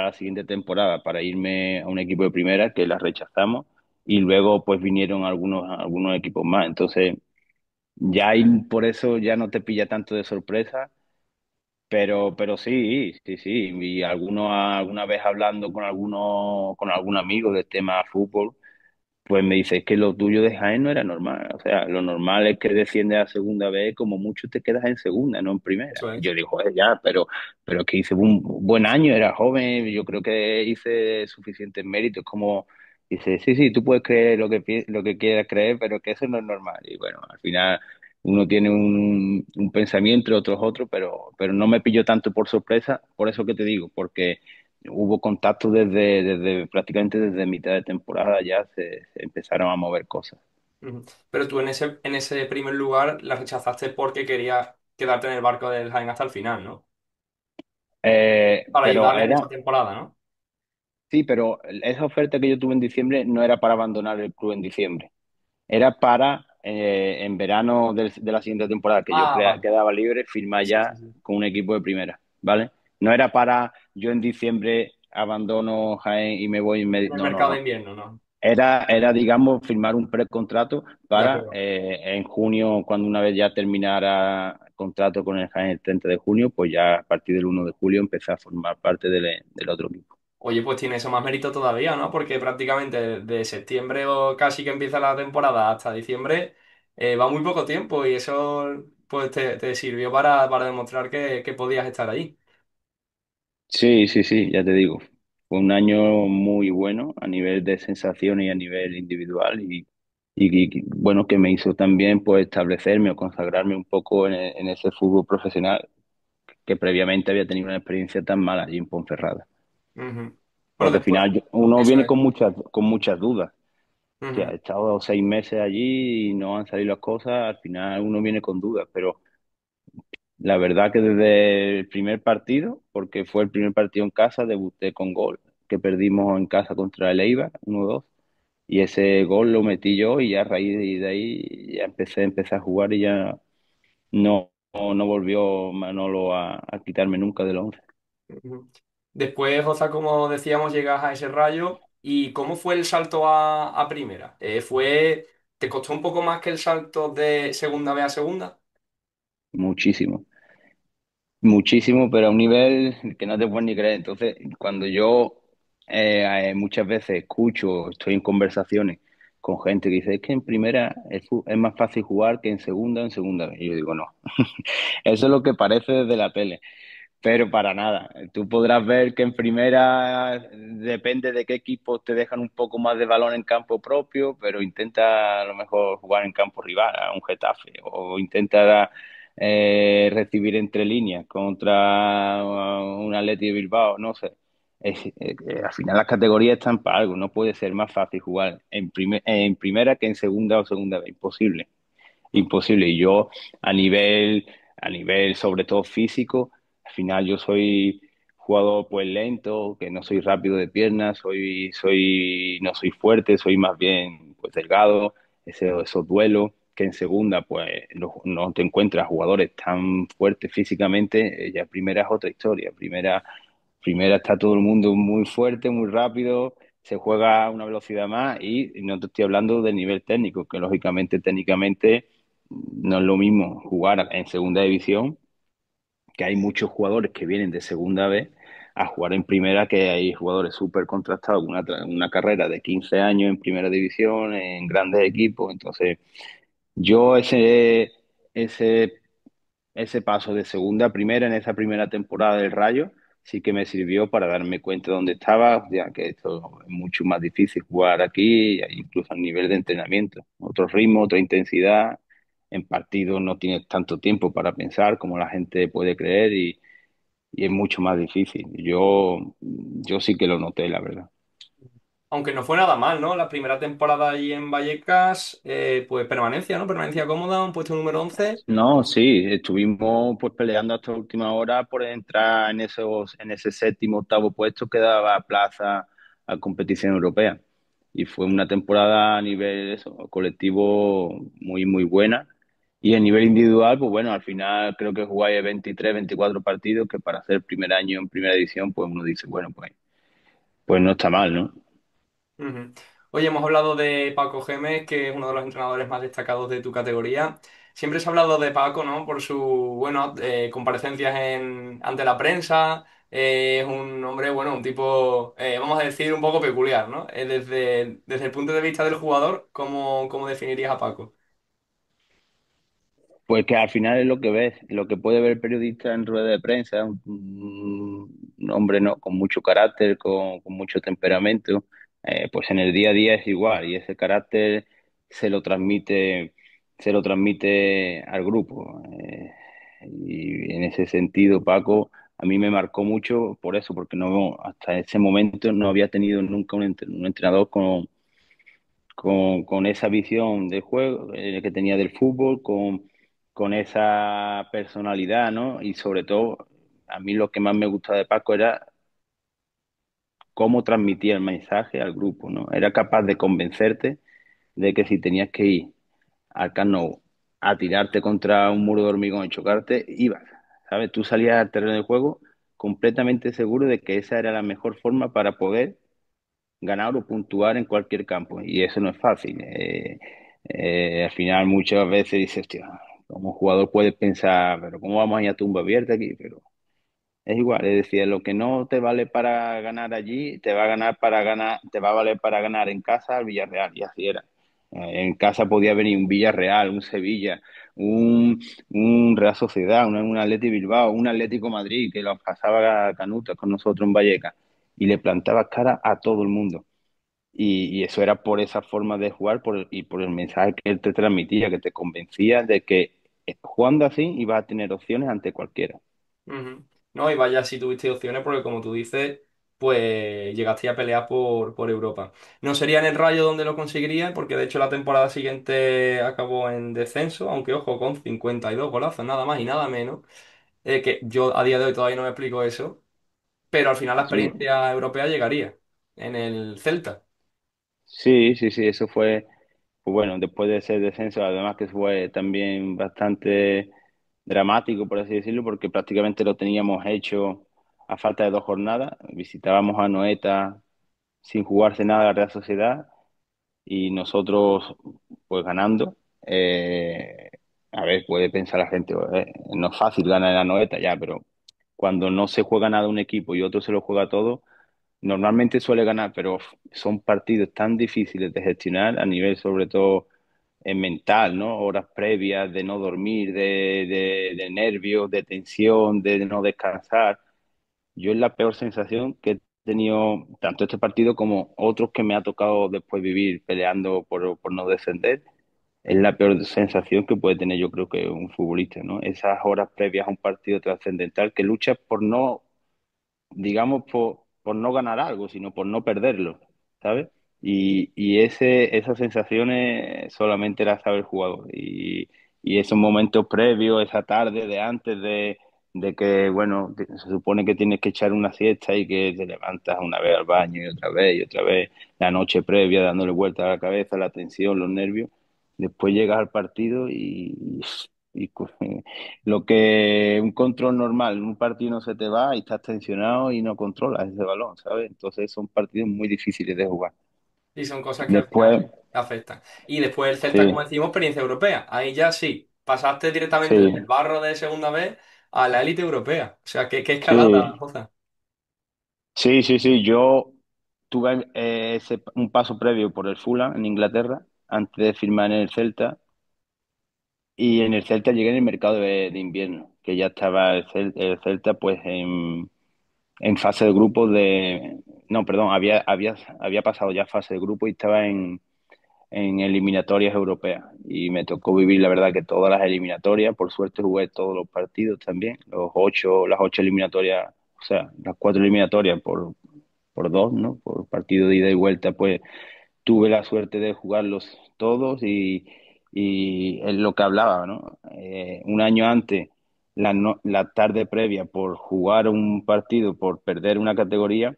[SPEAKER 2] la siguiente temporada, para irme a un equipo de primera que la rechazamos y luego pues vinieron algunos equipos más. Entonces, ya ahí por eso ya no te pilla tanto de sorpresa, pero sí, sí, sí. Y alguna vez hablando con algún amigo del tema fútbol, pues me dice, es que lo tuyo de Jaén no era normal. O sea, lo normal es que desciendes a segunda vez, como mucho te quedas en segunda, no en primera.
[SPEAKER 1] Eso
[SPEAKER 2] Y
[SPEAKER 1] es.
[SPEAKER 2] yo digo, joder, ya, pero es que hice un buen año, era joven, yo creo que hice suficientes méritos. Como dice, sí, sí, tú puedes creer lo que quieras creer, pero que eso no es normal. Y bueno, al final uno tiene un pensamiento, otros otro, pero no me pilló tanto por sorpresa, por eso que te digo, porque hubo contacto desde prácticamente desde mitad de temporada ya se empezaron a mover cosas.
[SPEAKER 1] Ujú. Pero tú en ese primer lugar la rechazaste porque querías quedarte en el barco del Jaén hasta el final, ¿no? Para
[SPEAKER 2] Pero
[SPEAKER 1] ayudarle en
[SPEAKER 2] era,
[SPEAKER 1] esa temporada, ¿no?
[SPEAKER 2] sí, pero esa oferta que yo tuve en diciembre no era para abandonar el club en diciembre, era para en verano de la siguiente temporada, que yo
[SPEAKER 1] Ah, vale.
[SPEAKER 2] quedaba libre, firmar
[SPEAKER 1] Sí, sí,
[SPEAKER 2] ya
[SPEAKER 1] sí.
[SPEAKER 2] con un equipo de primera, ¿vale? No era para yo en diciembre abandono Jaén y me voy,
[SPEAKER 1] En el
[SPEAKER 2] no, no,
[SPEAKER 1] mercado de
[SPEAKER 2] no.
[SPEAKER 1] invierno, ¿no?
[SPEAKER 2] Era, digamos, firmar un precontrato
[SPEAKER 1] De
[SPEAKER 2] para
[SPEAKER 1] acuerdo.
[SPEAKER 2] en junio, cuando una vez ya terminara el contrato con el Jaén el 30 de junio, pues ya a partir del 1 de julio empecé a formar parte del otro equipo.
[SPEAKER 1] Oye, pues tiene eso más mérito todavía, ¿no? Porque prácticamente de septiembre o casi que empieza la temporada hasta diciembre va muy poco tiempo y eso pues te sirvió para demostrar que podías estar ahí.
[SPEAKER 2] Sí, sí, sí, ya te digo. Fue un año muy bueno a nivel de sensaciones y a nivel individual bueno, que me hizo también pues establecerme o consagrarme un poco en ese fútbol profesional que previamente había tenido una experiencia tan mala allí en Ponferrada.
[SPEAKER 1] Ujú. Bueno,
[SPEAKER 2] Porque al
[SPEAKER 1] después,
[SPEAKER 2] final uno
[SPEAKER 1] eso
[SPEAKER 2] viene
[SPEAKER 1] es.
[SPEAKER 2] con muchas dudas. Que ha
[SPEAKER 1] Ujú.
[SPEAKER 2] estado 6 meses allí y no han salido las cosas, al final uno viene con dudas, pero la verdad que desde el primer partido, porque fue el primer partido en casa, debuté con gol, que perdimos en casa contra el Eibar, 1-2, y ese gol lo metí yo y ya a raíz de ahí ya empecé a jugar y ya no volvió Manolo a quitarme nunca del once.
[SPEAKER 1] Ujú. Después, José, como decíamos, llegas a ese Rayo. ¿Y cómo fue el salto a primera? ¿Te costó un poco más que el salto de segunda B a segunda?
[SPEAKER 2] Muchísimo. Muchísimo, pero a un nivel que no te puedes ni creer. Entonces, cuando yo muchas veces escucho, estoy en conversaciones con gente que dice, es que en primera es más fácil jugar que en segunda vez. Y yo digo, no, eso es lo que parece desde la tele. Pero para nada. Tú podrás ver que en primera depende de qué equipos te dejan un poco más de balón en campo propio, pero intenta a lo mejor jugar en campo rival, a un Getafe, o intenta recibir entre líneas contra un Atleti de Bilbao, no sé. Al final las categorías están para algo, no puede ser más fácil jugar en primera que en segunda o segunda vez, imposible.
[SPEAKER 1] Mm.
[SPEAKER 2] Imposible. Y yo a nivel, a nivel sobre todo físico, al final yo soy jugador pues lento, que no soy rápido de piernas, no soy fuerte, soy más bien pues delgado, esos duelos que en segunda pues no te encuentras jugadores tan fuertes físicamente, ya primera es otra historia, primera está todo el mundo muy fuerte, muy rápido, se juega a una velocidad más y no te estoy hablando del nivel técnico, que lógicamente técnicamente no es lo mismo jugar en segunda división, que hay muchos jugadores que vienen de segunda vez, a jugar en primera, que hay jugadores súper contrastados, una carrera de 15 años en primera división, en grandes equipos. Entonces, yo ese paso de segunda a primera en esa primera temporada del Rayo, sí que me sirvió para darme cuenta de dónde estaba, ya que esto es mucho más difícil jugar aquí, incluso a nivel de entrenamiento. Otro ritmo, otra intensidad. En partidos no tienes tanto tiempo para pensar como la gente puede creer y es mucho más difícil. Yo sí que lo noté, la verdad.
[SPEAKER 1] Aunque no fue nada mal, ¿no? La primera temporada allí en Vallecas, pues permanencia, ¿no? Permanencia cómoda, un puesto número 11.
[SPEAKER 2] No, sí, estuvimos pues peleando hasta última hora por entrar en ese séptimo, octavo puesto que daba plaza a competición europea. Y fue una temporada a nivel eso, colectivo muy, muy buena. Y a nivel individual, pues bueno, al final creo que jugáis 23, 24 partidos, que para ser primer año en primera división, pues uno dice, bueno, pues no está mal, ¿no?
[SPEAKER 1] Ujú. Oye, hemos hablado de Paco Gémez, que es uno de los entrenadores más destacados de tu categoría. Siempre se ha hablado de Paco, ¿no? Por sus, bueno, comparecencias ante la prensa. Es un hombre, bueno, un tipo, vamos a decir, un poco peculiar, ¿no? Desde el punto de vista del jugador, ¿cómo definirías a Paco?
[SPEAKER 2] Pues que al final es lo que ves, lo que puede ver el periodista en rueda de prensa, un hombre no, con mucho carácter, con mucho temperamento, pues en el día a día es igual y ese carácter se lo transmite, se lo transmite al grupo. Y en ese sentido, Paco, a mí me marcó mucho por eso, porque no, hasta ese momento no había tenido nunca un entrenador con esa visión de juego que tenía del fútbol, con esa personalidad, ¿no? Y sobre todo, a mí lo que más me gustaba de Paco era cómo transmitía el mensaje al grupo, ¿no? Era capaz de convencerte de que si tenías que ir al Camp Nou a tirarte contra un muro de hormigón y chocarte, ibas, ¿sabes? Tú salías al terreno de juego completamente seguro de que esa era la mejor forma para poder ganar o puntuar en cualquier campo. Y eso no es fácil. Al final muchas veces dices, hostia, como jugador puedes pensar, pero ¿cómo vamos a ir a tumba abierta aquí? Pero es igual, es decir, lo que no te vale para ganar allí, te va a valer para ganar en casa al Villarreal, y así era. En casa podía venir un Villarreal, un Sevilla, un, un Real Sociedad, un Atleti Bilbao, un Atlético Madrid, que los pasaba a canutas con nosotros en Vallecas, y le plantaba cara a todo el mundo. Y eso era por esa forma de jugar y por el mensaje que él te transmitía, que te convencía de que jugando así ibas a tener opciones ante cualquiera.
[SPEAKER 1] Ujú. No, y vaya si tuviste opciones, porque como tú dices, pues llegaste a pelear por Europa. No sería en el Rayo donde lo conseguirías, porque de hecho la temporada siguiente acabó en descenso, aunque ojo, con 52 golazos, nada más y nada menos. Que yo a día de hoy todavía no me explico eso, pero al final la
[SPEAKER 2] Sí,
[SPEAKER 1] experiencia europea llegaría en el Celta.
[SPEAKER 2] sí, sí, sí, eso fue, pues bueno, después de ese descenso, además que fue también bastante dramático, por así decirlo, porque prácticamente lo teníamos hecho a falta de 2 jornadas. Visitábamos a Noeta sin jugarse nada la Real Sociedad y nosotros pues ganando. Eh, a ver, puede pensar la gente, no es fácil ganar en la Noeta ya, pero cuando no se juega nada un equipo y otro se lo juega todo, normalmente suele ganar, pero son partidos tan difíciles de gestionar a nivel sobre todo mental, ¿no? Horas previas de no dormir, de nervios, de tensión, de no descansar. Yo es la peor sensación que he tenido tanto este partido como otros que me ha tocado después vivir peleando por no descender. Es la peor sensación que puede tener yo creo que un futbolista, ¿no? Esas horas previas a un partido trascendental que luchas por no digamos, por no ganar algo, sino por no perderlo, ¿sabes? Y esas sensaciones solamente las sabe el jugador. Y esos momentos previos, esa tarde de antes de que, bueno, que se supone que tienes que echar una siesta y que te levantas una vez al baño y otra vez, la noche previa dándole vuelta a la cabeza, la tensión, los nervios. Después llegas al partido y lo que un control normal, en un partido no se te va y estás tensionado y no controlas ese balón, ¿sabes? Entonces son partidos muy difíciles de jugar.
[SPEAKER 1] Y son cosas que al
[SPEAKER 2] Después,
[SPEAKER 1] final afectan. Y después el Celta,
[SPEAKER 2] sí,
[SPEAKER 1] como decimos, experiencia europea. Ahí ya sí, pasaste directamente
[SPEAKER 2] sí,
[SPEAKER 1] del barro de segunda vez a la élite europea. O sea, qué escalada,
[SPEAKER 2] sí,
[SPEAKER 1] Jota.
[SPEAKER 2] sí, sí, sí. Yo tuve un paso previo por el Fulham en Inglaterra antes de firmar en el Celta y en el Celta llegué en el mercado de invierno, que ya estaba el Celta pues en fase de grupo de... No, perdón, había pasado ya fase de grupo y estaba en eliminatorias europeas. Y me tocó vivir, la verdad, que todas las eliminatorias. Por suerte jugué todos los partidos también, las ocho eliminatorias, o sea, las cuatro eliminatorias por dos, ¿no? Por partido de ida y vuelta, pues tuve la suerte de jugarlos todos y es lo que hablaba, ¿no? Un año antes, la tarde previa, por jugar un partido, por perder una categoría,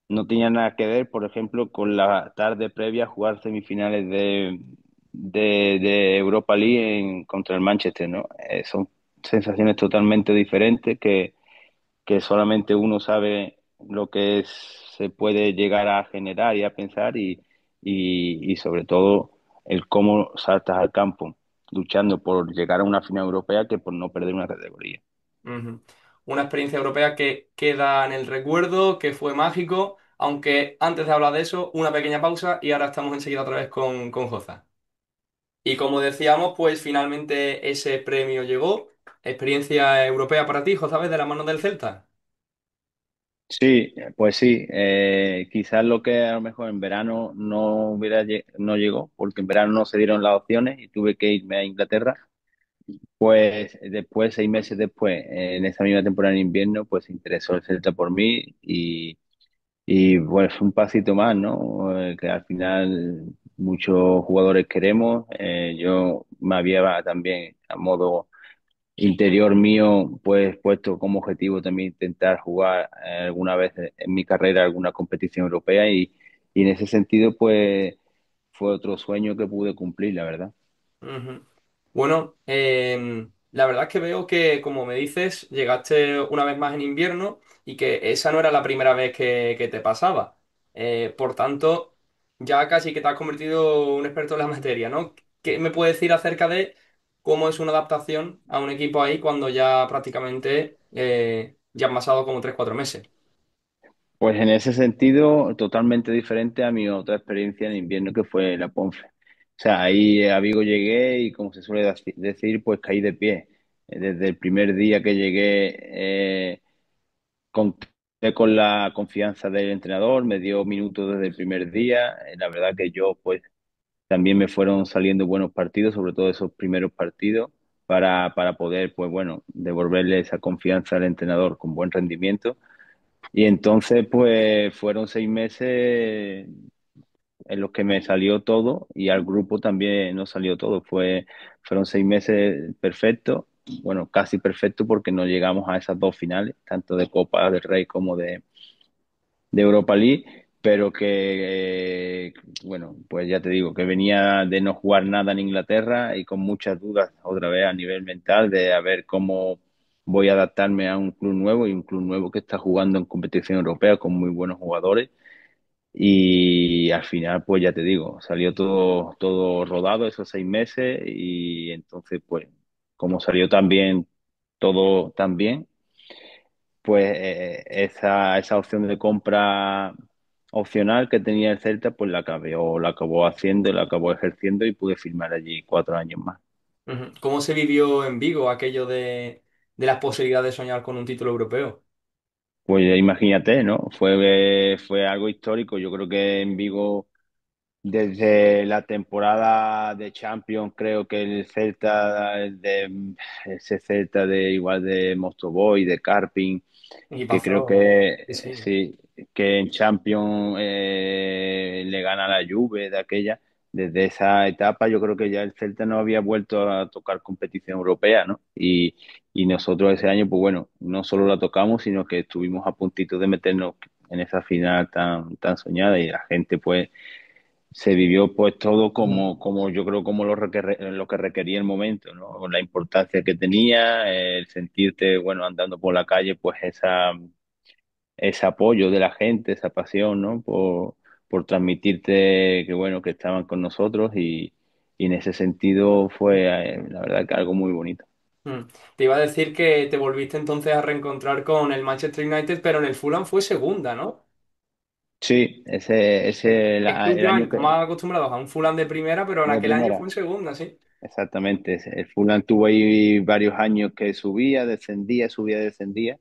[SPEAKER 2] no tenía nada que ver, por ejemplo, con la tarde previa a jugar semifinales de Europa League contra el Manchester, ¿no? Son sensaciones totalmente diferentes que solamente uno sabe lo que se puede llegar a generar y a pensar y sobre todo el cómo saltas al campo luchando por llegar a una final europea que por no perder una categoría.
[SPEAKER 1] Ujú. Una experiencia europea que queda en el recuerdo, que fue mágico, aunque antes de hablar de eso, una pequeña pausa y ahora estamos enseguida otra vez con Joza. Y como decíamos, pues finalmente ese premio llegó. Experiencia europea para ti, Joza, de la mano del Celta.
[SPEAKER 2] Sí, pues sí, quizás lo que a lo mejor en verano no llegó, porque en verano no se dieron las opciones y tuve que irme a Inglaterra. Pues después, 6 meses después, en esa misma temporada en invierno, pues se interesó el Celta por mí y pues un pasito más, ¿no? Que al final muchos jugadores queremos. Yo me había también a modo interior mío, pues puesto como objetivo también intentar jugar alguna vez en mi carrera alguna competición europea y en ese sentido, pues fue otro sueño que pude cumplir, la verdad.
[SPEAKER 1] Ujú. Bueno, la verdad es que veo que, como me dices, llegaste una vez más en invierno y que esa no era la primera vez que te pasaba. Por tanto, ya casi que te has convertido en un experto en la materia, ¿no? ¿Qué me puedes decir acerca de cómo es una adaptación a un equipo ahí cuando ya prácticamente ya han pasado como 3 4 meses?
[SPEAKER 2] Pues en ese sentido, totalmente diferente a mi otra experiencia en invierno que fue la Ponfe. O sea, ahí a Vigo llegué y como se suele decir, pues caí de pie. Desde el primer día que llegué, conté con la confianza del entrenador, me dio minutos desde el primer día. La verdad que yo, pues, también me fueron saliendo buenos partidos, sobre todo esos primeros partidos, para poder, pues bueno, devolverle esa confianza al entrenador con buen rendimiento. Y entonces, pues fueron 6 meses en los que me salió todo y al grupo también nos salió todo. Fueron 6 meses perfectos, bueno, casi perfectos porque no llegamos a esas dos finales, tanto de Copa del Rey como de Europa League, pero bueno, pues ya te digo, que venía de no jugar nada en Inglaterra y con muchas dudas otra vez a nivel mental de a ver cómo voy a adaptarme a un club nuevo y un club nuevo que está jugando en competición europea con muy buenos jugadores. Y al final, pues ya te digo, salió todo rodado esos 6 meses y entonces, pues, como salió también todo tan bien, pues esa opción de compra opcional que tenía el Celta, pues la acabó haciendo, la acabó ejerciendo y pude firmar allí 4 años más.
[SPEAKER 1] Ujú. ¿Cómo se vivió en Vigo aquello de las posibilidades de soñar con un título europeo?
[SPEAKER 2] Pues imagínate, ¿no? Fue algo histórico. Yo creo que en Vigo, desde la temporada de Champions, creo que el Celta, ese Celta de igual de Mostovoy, de Karpin,
[SPEAKER 1] Y
[SPEAKER 2] que creo
[SPEAKER 1] pasó.
[SPEAKER 2] que
[SPEAKER 1] Sí, sí.
[SPEAKER 2] sí, que en Champions le gana la Juve de aquella. Desde esa etapa yo creo que ya el Celta no había vuelto a tocar competición europea, ¿no? Y nosotros ese año, pues bueno, no solo la tocamos, sino que estuvimos a puntito de meternos en esa final tan soñada y la gente pues se vivió pues todo como yo creo como lo que requería el momento, ¿no? La importancia que tenía, el sentirte, bueno, andando por la calle, pues ese apoyo de la gente, esa pasión, ¿no? Por transmitirte que, bueno, que estaban con nosotros y en ese sentido fue, la verdad, que algo muy bonito.
[SPEAKER 1] Mm. Te iba a decir que te volviste entonces a reencontrar con el Manchester United, pero en el Fulham fue segunda, ¿no?
[SPEAKER 2] Sí,
[SPEAKER 1] Es que
[SPEAKER 2] el
[SPEAKER 1] últimamente
[SPEAKER 2] año
[SPEAKER 1] estamos acostumbrados a un Fulham de primera, pero en
[SPEAKER 2] de
[SPEAKER 1] aquel año fue
[SPEAKER 2] primera,
[SPEAKER 1] en segunda, sí.
[SPEAKER 2] exactamente. El Fulham tuvo ahí varios años que subía, descendía, subía, descendía.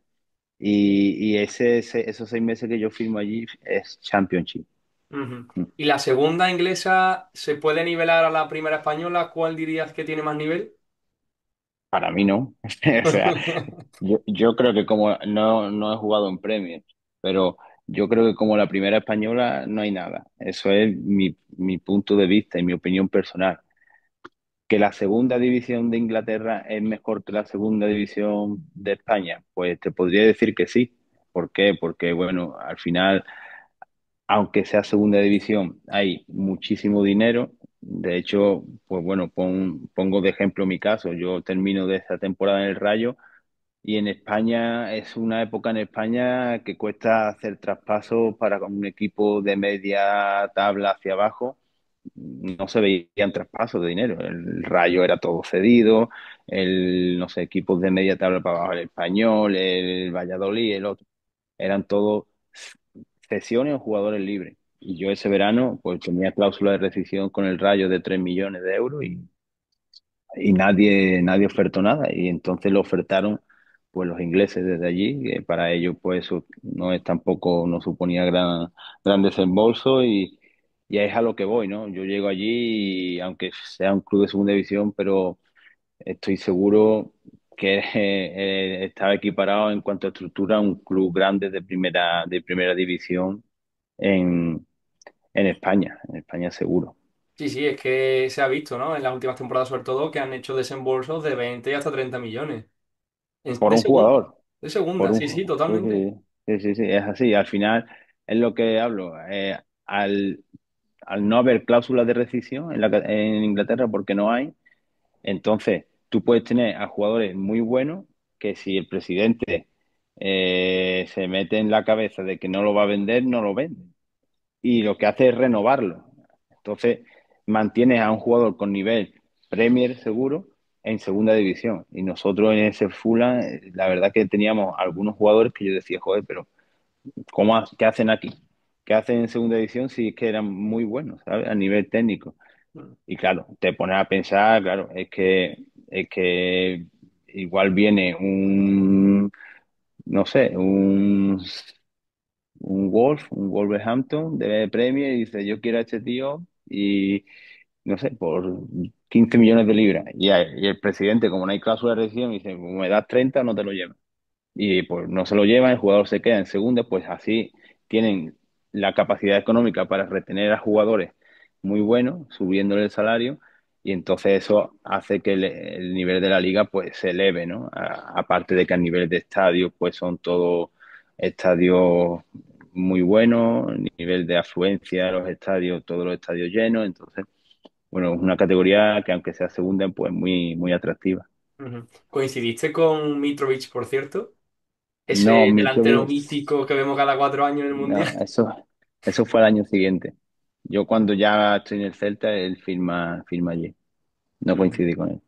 [SPEAKER 2] y esos 6 meses que yo firmo allí es Championship.
[SPEAKER 1] Ujú. ¿Y la segunda inglesa se puede nivelar a la primera española? ¿Cuál dirías que tiene más nivel?
[SPEAKER 2] Para mí no. O sea, yo creo que como no he jugado en Premier, pero yo creo que como la primera española no hay nada. Eso es mi punto de vista y mi opinión personal. ¿Que la segunda división de Inglaterra es mejor que la segunda división de España? Pues te podría decir que sí. ¿Por qué? Porque, bueno, al final, aunque sea segunda división, hay muchísimo dinero. De hecho, pues bueno, pongo de ejemplo mi caso. Yo termino de esta temporada en el Rayo y en España es una época en España que cuesta hacer traspasos para un equipo de media tabla hacia abajo. No se veían traspasos de dinero. El Rayo era todo cedido, no sé, equipos de media tabla para abajo, el Español, el Valladolid, el otro. Eran todos cesiones o jugadores libres. Y yo ese verano pues tenía cláusula de rescisión con el Rayo de 3 millones de euros y nadie ofertó nada. Y entonces lo ofertaron pues los ingleses desde allí, que para ellos pues eso no es tampoco, no suponía gran desembolso y ahí es a lo que voy, ¿no? Yo llego allí y aunque sea un club de segunda división, pero estoy seguro que estaba equiparado en cuanto a estructura a un club grande de primera división en, en España seguro.
[SPEAKER 1] Sí, sí, es que se ha visto, ¿no? En las últimas temporadas, sobre todo, que han hecho desembolsos de 20 y hasta 30 millones.
[SPEAKER 2] Por
[SPEAKER 1] De
[SPEAKER 2] un
[SPEAKER 1] segunda,
[SPEAKER 2] jugador.
[SPEAKER 1] de
[SPEAKER 2] Por
[SPEAKER 1] segunda, sí, sí,
[SPEAKER 2] un, sí,
[SPEAKER 1] totalmente.
[SPEAKER 2] sí, sí, sí, sí, es así. Al final es lo que hablo. Al no haber cláusulas de rescisión en Inglaterra, porque no hay, entonces tú puedes tener a jugadores muy buenos que si el presidente se mete en la cabeza de que no lo va a vender, no lo vende. Y lo que hace es renovarlo. Entonces mantienes a un jugador con nivel Premier seguro en segunda división. Y nosotros en ese Fulham, la verdad que teníamos algunos jugadores que yo decía, joder, pero ¿qué hacen aquí? ¿Qué hacen en segunda división si es que eran muy buenos, ¿sabes? A nivel técnico. Y claro, te pones a pensar, claro, es que igual viene no sé, un Wolverhampton de Premier y dice, yo quiero a este tío y no sé, por 15 millones de libras. Y el presidente, como no hay cláusula de rescisión, dice, me das 30 no te lo llevas. Y pues no se lo llevan, el jugador se queda en segunda, pues así tienen la capacidad económica para retener a jugadores muy buenos, subiéndole el salario, y entonces eso hace que el nivel de la liga pues se eleve, ¿no? Aparte de que a nivel de estadios pues son todos estadios muy buenos, nivel de afluencia a los estadios, todos los estadios llenos, entonces, bueno, es una categoría que aunque sea segunda pues muy, muy atractiva.
[SPEAKER 1] Ujú. ¿Coincidiste con Mitrovic, por cierto?
[SPEAKER 2] No,
[SPEAKER 1] Ese delantero
[SPEAKER 2] Mitrovic.
[SPEAKER 1] mítico que vemos cada 4 años en el
[SPEAKER 2] No,
[SPEAKER 1] Mundial.
[SPEAKER 2] eso fue el año siguiente. Yo cuando ya estoy en el Celta, él firma allí. No
[SPEAKER 1] Ujú.
[SPEAKER 2] coincidí con él.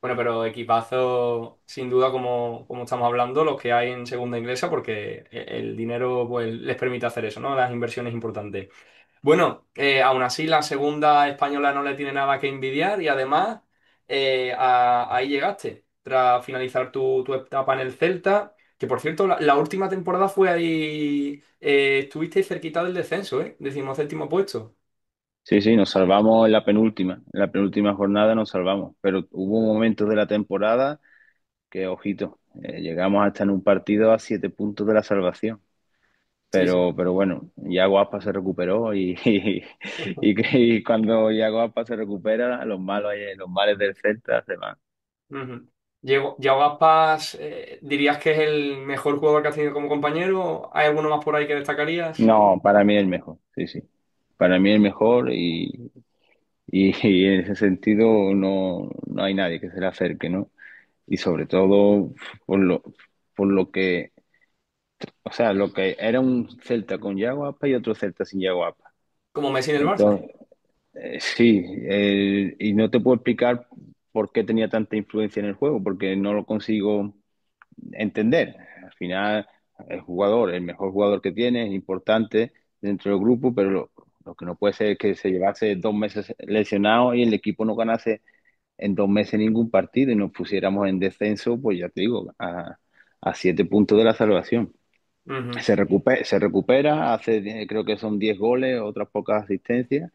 [SPEAKER 1] Bueno, pero equipazo, sin duda, como estamos hablando, los que hay en segunda inglesa, porque el dinero pues, les permite hacer eso, ¿no? Las inversiones importantes. Bueno, aún así la segunda española no le tiene nada que envidiar y además ahí llegaste tras finalizar tu etapa en el Celta, que por cierto la última temporada fue ahí, estuviste cerquita del descenso, ¿eh? 17.º puesto.
[SPEAKER 2] Sí, sí, nos salvamos en la penúltima jornada nos salvamos, pero hubo momentos de la temporada que, ojito, llegamos hasta en un partido a 7 puntos de la salvación.
[SPEAKER 1] Sí, sí.
[SPEAKER 2] Pero bueno, Iago Aspas se recuperó y cuando Iago Aspas se recupera, los males del Celta se van.
[SPEAKER 1] Ujú. Yago Aspas, ¿dirías que es el mejor jugador que has tenido como compañero? ¿Hay alguno más por ahí que destacarías?
[SPEAKER 2] No, para mí el mejor, sí, sí. Para mí el mejor y en ese sentido no hay nadie que se le acerque, ¿no? Y sobre todo por lo, por lo que, o sea, lo que era un Celta con Yago Aspas y otro Celta sin Yago Aspas.
[SPEAKER 1] Como Messi en el Barça.
[SPEAKER 2] Entonces, sí, y no te puedo explicar por qué tenía tanta influencia en el juego, porque no lo consigo entender. Al final, el mejor jugador que tiene, es importante dentro del grupo, pero lo que no puede ser es que se llevase 2 meses lesionado y el equipo no ganase en 2 meses ningún partido y nos pusiéramos en descenso, pues ya te digo, a 7 puntos de la salvación.
[SPEAKER 1] Ujú.
[SPEAKER 2] Se recupera, hace, creo que son 10 goles, otras pocas asistencias,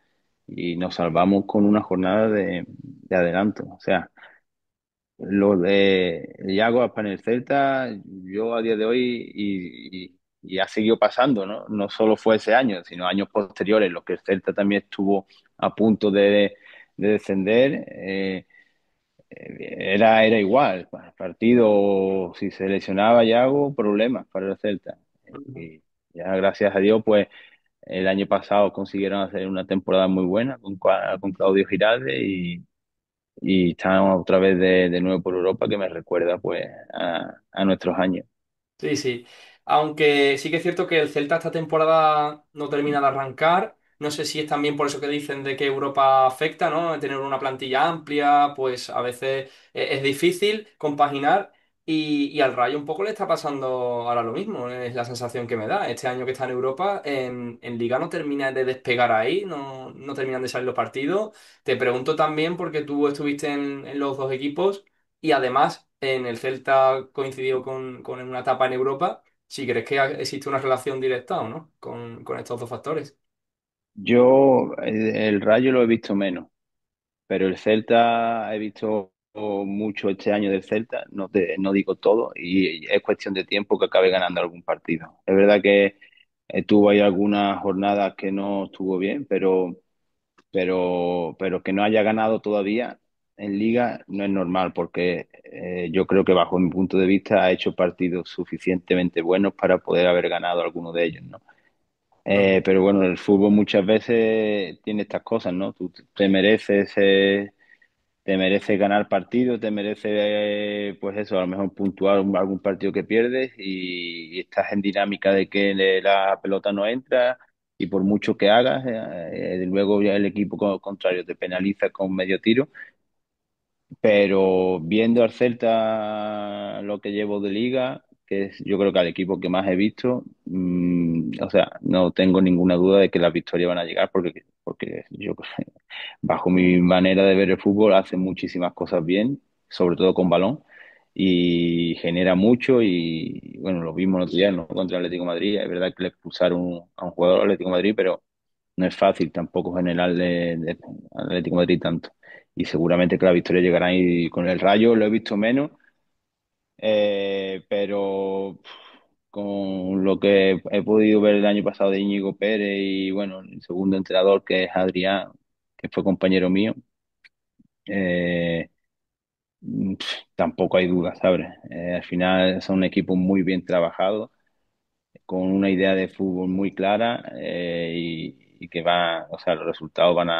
[SPEAKER 2] y nos salvamos con una jornada de adelanto. O sea, lo de Yago Aspas en el Celta, yo a día de hoy, y ha seguido pasando, ¿no? No solo fue ese año, sino años posteriores, los que el Celta también estuvo a punto de descender. Era igual, el partido, si se lesionaba Yago, problemas para el Celta.
[SPEAKER 1] Ujú.
[SPEAKER 2] Y ya gracias a Dios, pues el año pasado consiguieron hacer una temporada muy buena con Claudio Giralde y están otra vez de nuevo por Europa, que me recuerda pues a nuestros años.
[SPEAKER 1] Sí, sí. Aunque sí que es cierto que el Celta esta temporada no termina de arrancar. No sé si es también por eso que dicen de que Europa afecta, ¿no? Tener una plantilla amplia, pues a veces es difícil compaginar. Y al Rayo un poco le está pasando ahora lo mismo, es la sensación que me da. Este año que está en Europa, en Liga no termina de despegar ahí, no terminan de salir los partidos. Te pregunto también porque tú estuviste en los dos equipos. Y además, en el Celta coincidió con una etapa en Europa. Si crees que existe una relación directa o no con estos dos factores.
[SPEAKER 2] Yo el Rayo lo he visto menos, pero el Celta he visto mucho este año del Celta, no digo todo, y es cuestión de tiempo que acabe ganando algún partido. Es verdad que tuvo ahí algunas jornadas que no estuvo bien, pero que no haya ganado todavía en Liga no es normal, porque yo creo que bajo mi punto de vista ha hecho partidos suficientemente buenos para poder haber ganado alguno de ellos, ¿no?
[SPEAKER 1] Ujú.
[SPEAKER 2] Pero bueno, el fútbol muchas veces tiene estas cosas, ¿no? Tú te mereces ganar partidos, te mereces, pues eso, a lo mejor puntuar algún partido que pierdes y estás en dinámica de que la pelota no entra y por mucho que hagas, luego ya el equipo contrario te penaliza con medio tiro, pero viendo al Celta lo que llevo de liga, que es yo creo que al equipo que más he visto, o sea, no tengo ninguna duda de que las victorias van a llegar porque yo bajo mi manera de ver el fútbol, hace muchísimas cosas bien, sobre todo con balón, y genera mucho. Y bueno, lo vimos el otro día, ¿no? Contra el Atlético de Madrid. Es verdad que le expulsaron a un jugador del Atlético de Madrid, pero no es fácil tampoco generarle al Atlético de Madrid tanto. Y seguramente que la victoria llegará. Y con el Rayo lo he visto menos, pero con lo que he podido ver el año pasado de Íñigo Pérez y bueno, el segundo entrenador que es Adrián, que fue compañero mío, eh, tampoco hay duda, ¿sabes? Al final son un equipo muy bien trabajado, con una idea de fútbol muy clara, y que o sea, los resultados van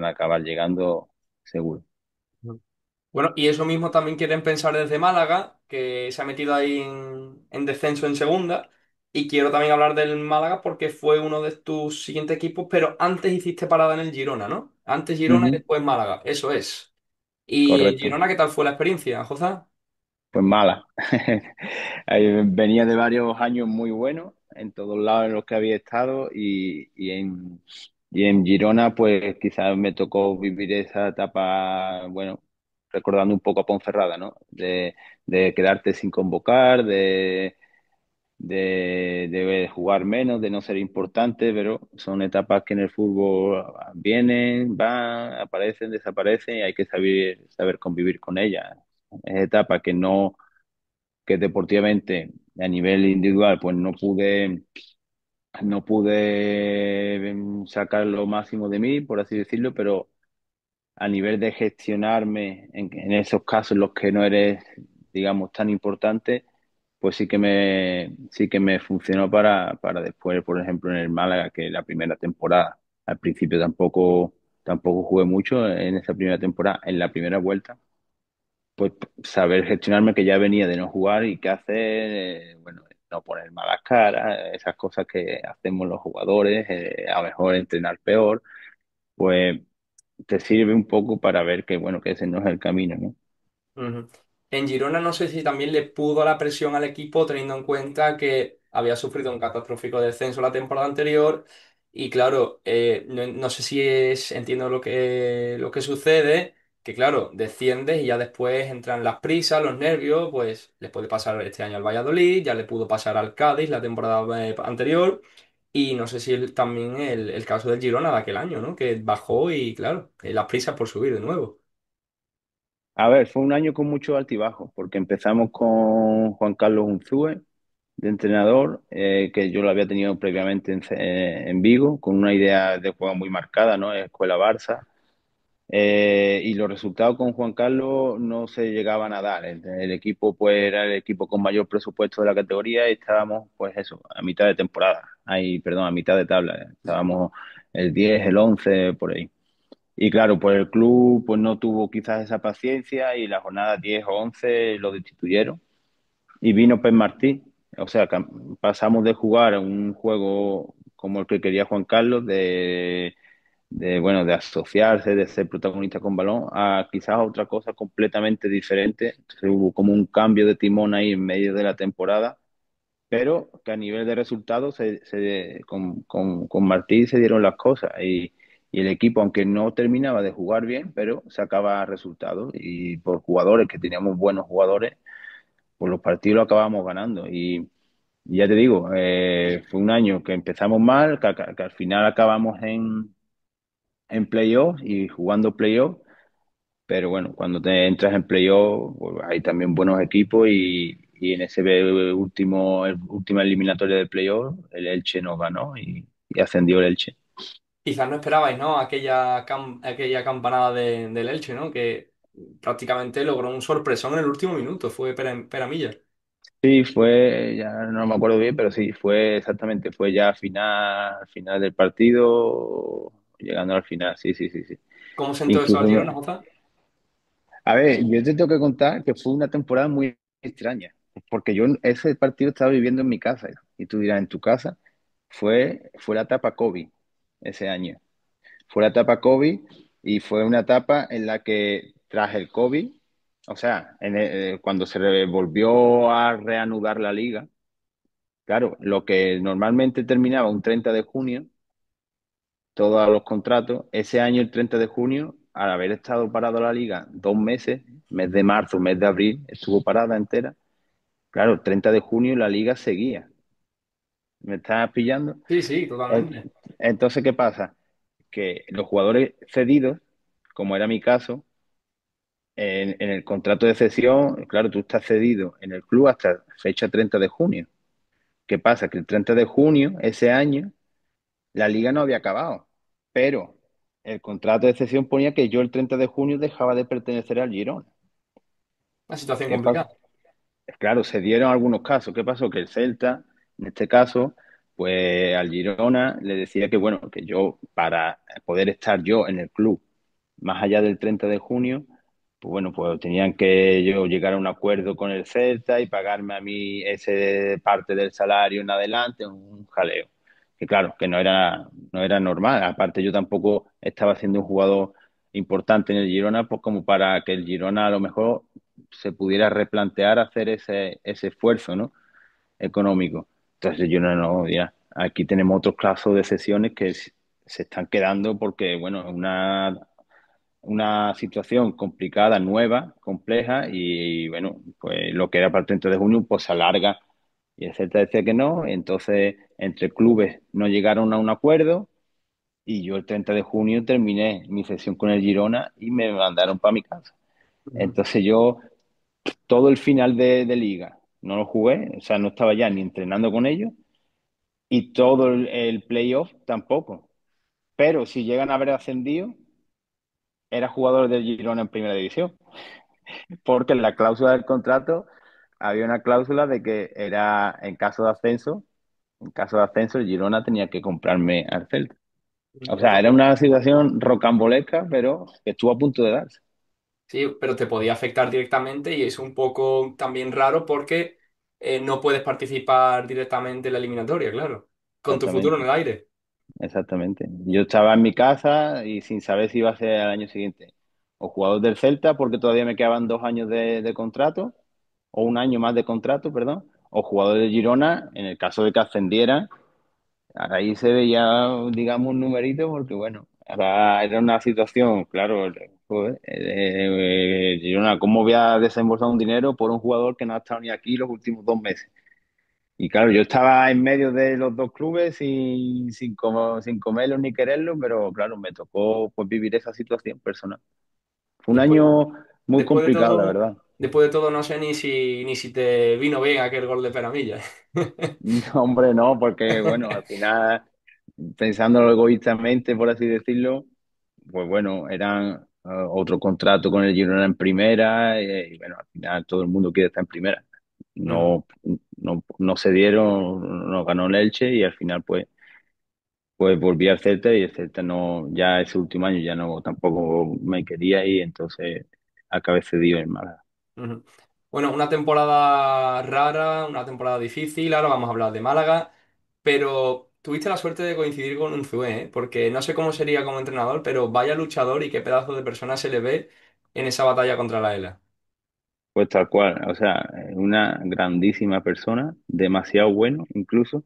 [SPEAKER 2] a acabar llegando seguro.
[SPEAKER 1] Ujú. Bueno, y eso mismo también quieren pensar desde Málaga, que se ha metido ahí en descenso en segunda. Y quiero también hablar del Málaga porque fue uno de tus siguientes equipos, pero antes hiciste parada en el Girona, ¿no? Antes Girona y
[SPEAKER 2] Ujú,
[SPEAKER 1] después Málaga, eso es. ¿Y en
[SPEAKER 2] correcto.
[SPEAKER 1] Girona qué tal fue la experiencia, José?
[SPEAKER 2] Pues mala. Venía de varios años muy buenos en todos lados en los que había estado y en Girona pues quizás me tocó vivir esa etapa, bueno, recordando un poco a Ponferrada, ¿no? De quedarte sin convocar, de jugar menos, de no ser importante, pero son etapas que en el fútbol vienen, van, aparecen, desaparecen y hay que saber convivir con ellas. Es etapa que deportivamente a nivel individual pues no pude sacar lo máximo de mí, por así decirlo, pero a nivel de gestionarme en esos casos en los que no eres, digamos, tan importante, pues sí que me funcionó para después, por ejemplo, en el Málaga, que la primera temporada, al principio tampoco jugué mucho en esa primera temporada, en la primera vuelta pues saber gestionarme, que ya venía de no jugar y qué hacer, bueno, no poner malas caras, esas cosas que hacemos los jugadores, a lo mejor entrenar peor, pues te sirve un poco para ver que, bueno, que ese no es el camino, ¿no?
[SPEAKER 1] Ujú. En Girona no sé si también le pudo la presión al equipo teniendo en cuenta que había sufrido un catastrófico descenso la temporada anterior y claro, no sé si entiendo lo que sucede, que claro, desciendes y ya después entran las prisas, los nervios, pues les puede pasar este año al Valladolid, ya le pudo pasar al Cádiz la temporada anterior, y no sé si también el caso del Girona de aquel año, ¿no? Que bajó y claro, las prisas por subir de nuevo.
[SPEAKER 2] A ver, fue un año con mucho altibajos, porque empezamos con Juan Carlos Unzúe, de entrenador, que yo lo había tenido previamente en Vigo, con una idea de juego muy marcada, ¿no? Escuela Barça. Y los resultados con Juan Carlos no se llegaban a dar. El equipo, pues, era el equipo con mayor presupuesto de la categoría y estábamos, pues, eso, a mitad de temporada. Ay, perdón, a mitad de tabla. Estábamos el 10 el 11 por ahí. Y claro, pues el club pues no tuvo quizás esa paciencia y la jornada 10 o 11 lo destituyeron y vino Pep Martí. O sea, pasamos de jugar un juego como el que quería Juan Carlos, bueno, de asociarse, de ser protagonista con balón, a quizás otra cosa completamente diferente. Entonces hubo como un cambio de timón ahí en medio de la temporada, pero que a nivel de resultados con Martí se dieron las cosas y el equipo, aunque no terminaba de jugar bien, pero sacaba resultados y por jugadores, que teníamos buenos jugadores, pues los partidos lo acabamos ganando y ya te digo, fue un año que empezamos mal, que al final acabamos en playoffs y jugando playoffs, pero bueno, cuando te entras en playoffs, pues hay también buenos equipos y en ese última eliminatoria de playoffs, el Elche nos ganó y ascendió el Elche.
[SPEAKER 1] Quizás no esperabais, ¿no? Aquella campanada del Elche, ¿no? Que prácticamente logró un sorpresón en el último minuto, fue Peramilla.
[SPEAKER 2] Sí, fue, ya no me acuerdo bien, pero sí, fue exactamente, fue ya final del partido, llegando al final, sí, sí, sí, sí.
[SPEAKER 1] ¿Cómo sentó eso al
[SPEAKER 2] Incluso,
[SPEAKER 1] Girona, Jota?
[SPEAKER 2] a ver, yo te tengo que contar que fue una temporada muy extraña, porque yo ese partido estaba viviendo en mi casa, y tú dirás, en tu casa, fue la etapa COVID ese año. Fue la etapa COVID y fue una etapa en la que tras el COVID, o sea, cuando volvió a reanudar la liga, claro, lo que normalmente terminaba un 30 de junio, todos los contratos, ese año el 30 de junio, al haber estado parado la liga 2 meses, mes de marzo, mes de abril, estuvo parada entera, claro, el 30 de junio la liga seguía. ¿Me estás pillando?
[SPEAKER 1] Sí, sí,
[SPEAKER 2] En-
[SPEAKER 1] totalmente.
[SPEAKER 2] Entonces, ¿qué pasa? Que los jugadores cedidos, como era mi caso, en el contrato de cesión, claro, tú estás cedido en el club hasta fecha 30 de junio. ¿Qué pasa? Que el 30 de junio, ese año, la liga no había acabado, pero el contrato de cesión ponía que yo el 30 de junio dejaba de pertenecer al Girona.
[SPEAKER 1] Una situación
[SPEAKER 2] ¿Qué pasa?
[SPEAKER 1] complicada.
[SPEAKER 2] Claro, se dieron algunos casos. ¿Qué pasó? Que el Celta, en este caso, pues al Girona le decía que, bueno, que yo, para poder estar yo en el club más allá del 30 de junio, pues bueno, pues tenían que yo llegar a un acuerdo con el Celta y pagarme a mí ese parte del salario en adelante, un jaleo. Que claro, que no era normal. Aparte, yo tampoco estaba siendo un jugador importante en el Girona, pues como para que el Girona a lo mejor se pudiera replantear hacer ese esfuerzo, ¿no? Económico. Entonces yo no, ya, aquí tenemos otros casos de sesiones que se están quedando porque, bueno, una situación complicada, nueva, compleja y, bueno, pues lo que era para el 30 de junio pues se alarga y el Celta decía que no, entonces entre clubes no llegaron a un acuerdo y yo el 30 de junio terminé mi sesión con el Girona y me mandaron para mi casa.
[SPEAKER 1] Ujú.
[SPEAKER 2] Entonces yo todo el final de liga no lo jugué, o sea, no estaba ya ni entrenando con ellos y todo el playoff tampoco. Pero si llegan a haber ascendido, era jugador del Girona en primera división, porque en la cláusula del contrato había una cláusula de que era en caso de ascenso, el Girona tenía que comprarme al Celta. O
[SPEAKER 1] Pero
[SPEAKER 2] sea, era una situación rocambolesca, pero que estuvo a punto de darse.
[SPEAKER 1] sí, pero te podía afectar directamente y es un poco también raro porque no puedes participar directamente en la eliminatoria, claro, con tu futuro en
[SPEAKER 2] Exactamente,
[SPEAKER 1] el aire.
[SPEAKER 2] exactamente. Yo estaba en mi casa y sin saber si iba a ser al año siguiente o jugador del Celta, porque todavía me quedaban 2 años de contrato, o un año más de contrato, perdón, o jugador de Girona, en el caso de que ascendiera. Ahí se veía, digamos, un numerito porque, bueno, Era una situación, claro, joder, ¿cómo voy a desembolsar un dinero por un jugador que no ha estado ni aquí los últimos 2 meses? Y claro, yo estaba en medio de los dos clubes sin comerlo ni quererlo, pero claro, me tocó pues vivir esa situación personal. Fue un
[SPEAKER 1] Después,
[SPEAKER 2] año muy
[SPEAKER 1] después de
[SPEAKER 2] complicado, la
[SPEAKER 1] todo,
[SPEAKER 2] verdad.
[SPEAKER 1] después de todo, no sé ni si te vino bien aquel gol de Peramilla.
[SPEAKER 2] No, hombre, no, porque bueno, al final, pensándolo egoístamente, por así decirlo, pues bueno, eran otro contrato con el Girona en primera, y bueno, al final todo el mundo quiere estar en primera.
[SPEAKER 1] Ujú,
[SPEAKER 2] No, no se dieron, no ganó el Elche y al final pues volví al Celta y el Celta no, ya ese último año ya no, tampoco me quería y entonces acabé cedido en Málaga.
[SPEAKER 1] ujú. Bueno, una temporada rara, una temporada difícil. Ahora vamos a hablar de Málaga, pero tuviste la suerte de coincidir con Unzué, ¿eh? Porque no sé cómo sería como entrenador, pero vaya luchador y qué pedazo de persona se le ve en esa batalla contra la ELA.
[SPEAKER 2] Pues tal cual, o sea, una grandísima persona, demasiado bueno incluso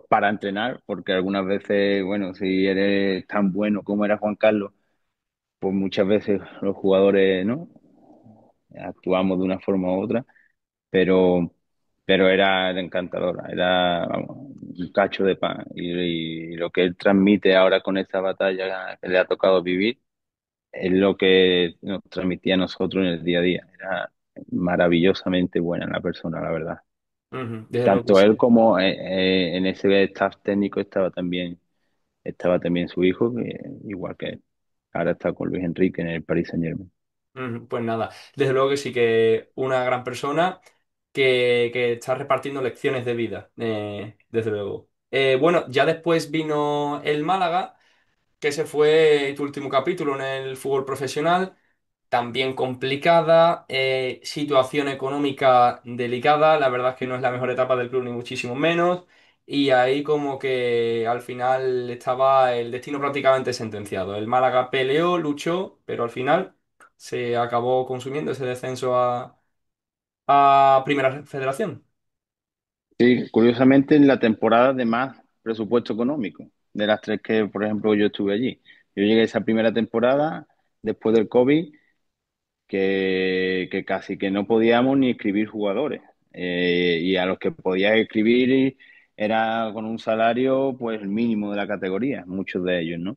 [SPEAKER 2] para entrenar, porque algunas veces, bueno, si eres tan bueno como era Juan Carlos, pues muchas veces los jugadores, ¿no? Actuamos de una forma u otra, pero, pero era encantadora, era vamos, un cacho de pan. Y lo que él transmite ahora con esta batalla que le ha tocado vivir es lo que nos transmitía a nosotros en el día a día. Era maravillosamente buena la persona, la verdad.
[SPEAKER 1] Ujú, desde luego que
[SPEAKER 2] Tanto él
[SPEAKER 1] sí.
[SPEAKER 2] como en ese staff técnico estaba también su hijo, igual que él. Ahora está con Luis Enrique en el Paris Saint-Germain.
[SPEAKER 1] Ujú, pues nada, desde luego que sí que una gran persona que está repartiendo lecciones de vida, desde luego. Bueno, ya después vino el Málaga, que ese fue tu último capítulo en el fútbol profesional, también complicada, situación económica delicada, la verdad es que no es la mejor etapa del club ni muchísimo menos, y ahí como que al final estaba el destino prácticamente sentenciado. El Málaga peleó, luchó, pero al final se acabó consumiendo ese descenso a Primera Federación.
[SPEAKER 2] Sí, curiosamente en la temporada de más presupuesto económico, de las tres que, por ejemplo, yo estuve allí. Yo llegué esa primera temporada, después del COVID, que casi que no podíamos ni escribir jugadores. Y a los que podías escribir era con un salario, pues, el mínimo de la categoría, muchos de ellos, ¿no?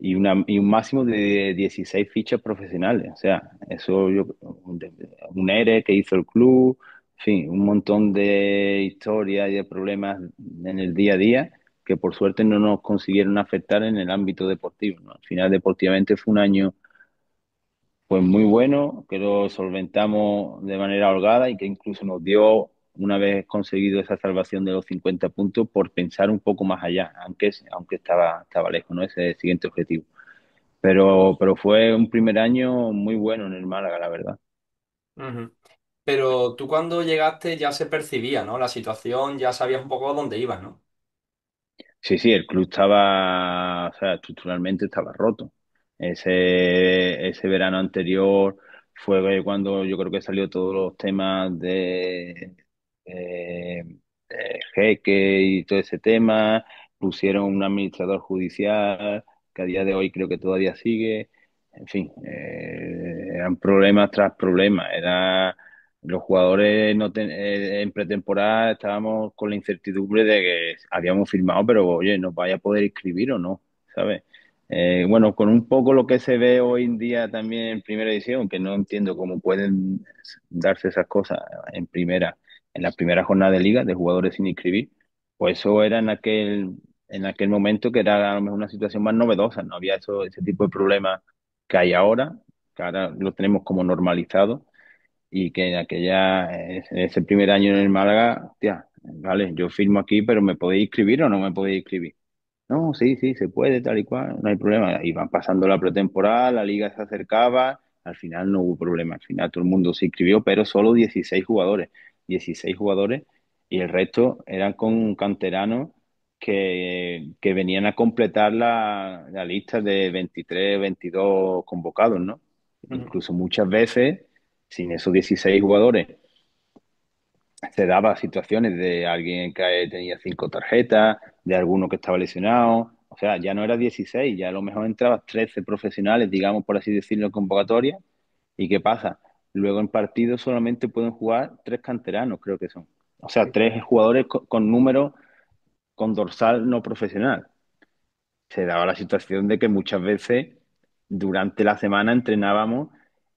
[SPEAKER 2] Y un máximo de 16 fichas profesionales. O sea, eso yo, un ERE que hizo el club, en fin, un montón de historias y de problemas en el día a día que por suerte no nos consiguieron afectar en el ámbito deportivo, ¿no? Al final, deportivamente fue un año pues muy bueno, que lo solventamos de manera holgada y que incluso nos dio, una vez conseguido esa salvación de los 50 puntos, por pensar un poco más allá, aunque estaba lejos, ¿no? Ese siguiente objetivo. Pero fue un primer año muy bueno en el Málaga, la verdad.
[SPEAKER 1] Ujú. Pero tú cuando llegaste ya se percibía, ¿no? La situación, ya sabías un poco a dónde ibas, ¿no?
[SPEAKER 2] Sí, sí, el club estaba, o sea, estructuralmente estaba roto. Ese verano anterior fue cuando yo creo que salió todos los temas de jeque y todo ese tema. Pusieron un administrador judicial que a día de hoy creo que todavía sigue. En fin, eran problemas tras problemas. Los jugadores no en pretemporada estábamos con la incertidumbre de que habíamos firmado, pero oye, ¿nos vaya a poder inscribir o no? ¿Sabes? Bueno, con un poco lo que se ve hoy en día también en primera edición, que no entiendo cómo pueden darse esas cosas en la primera jornada de liga de jugadores sin inscribir, pues eso era en aquel momento que era a lo mejor una situación más novedosa, no había ese tipo de problemas que hay ahora, que ahora lo tenemos como normalizado y que en ese primer año en el Málaga, tía, vale, yo firmo aquí, pero ¿me podéis inscribir o no me podéis inscribir? No, sí, sí, se puede, tal y cual, no hay problema. Iban pasando la pretemporada, la liga se acercaba, al final no hubo problema, al final todo el mundo se inscribió, pero solo 16 jugadores, y el resto eran con canteranos que venían a completar la lista de 23 22 convocados, ¿no?
[SPEAKER 1] Ujú,
[SPEAKER 2] Incluso muchas veces, sin esos 16 jugadores, se daba situaciones de alguien que tenía 5 tarjetas, de alguno que estaba lesionado. O sea, ya no era 16, ya a lo mejor entrabas 13 profesionales, digamos, por así decirlo, en convocatoria. ¿Y qué pasa? Luego en partidos solamente pueden jugar tres canteranos, creo que son. O sea, tres jugadores con número con dorsal no profesional. Se daba la situación de que muchas veces durante la semana entrenábamos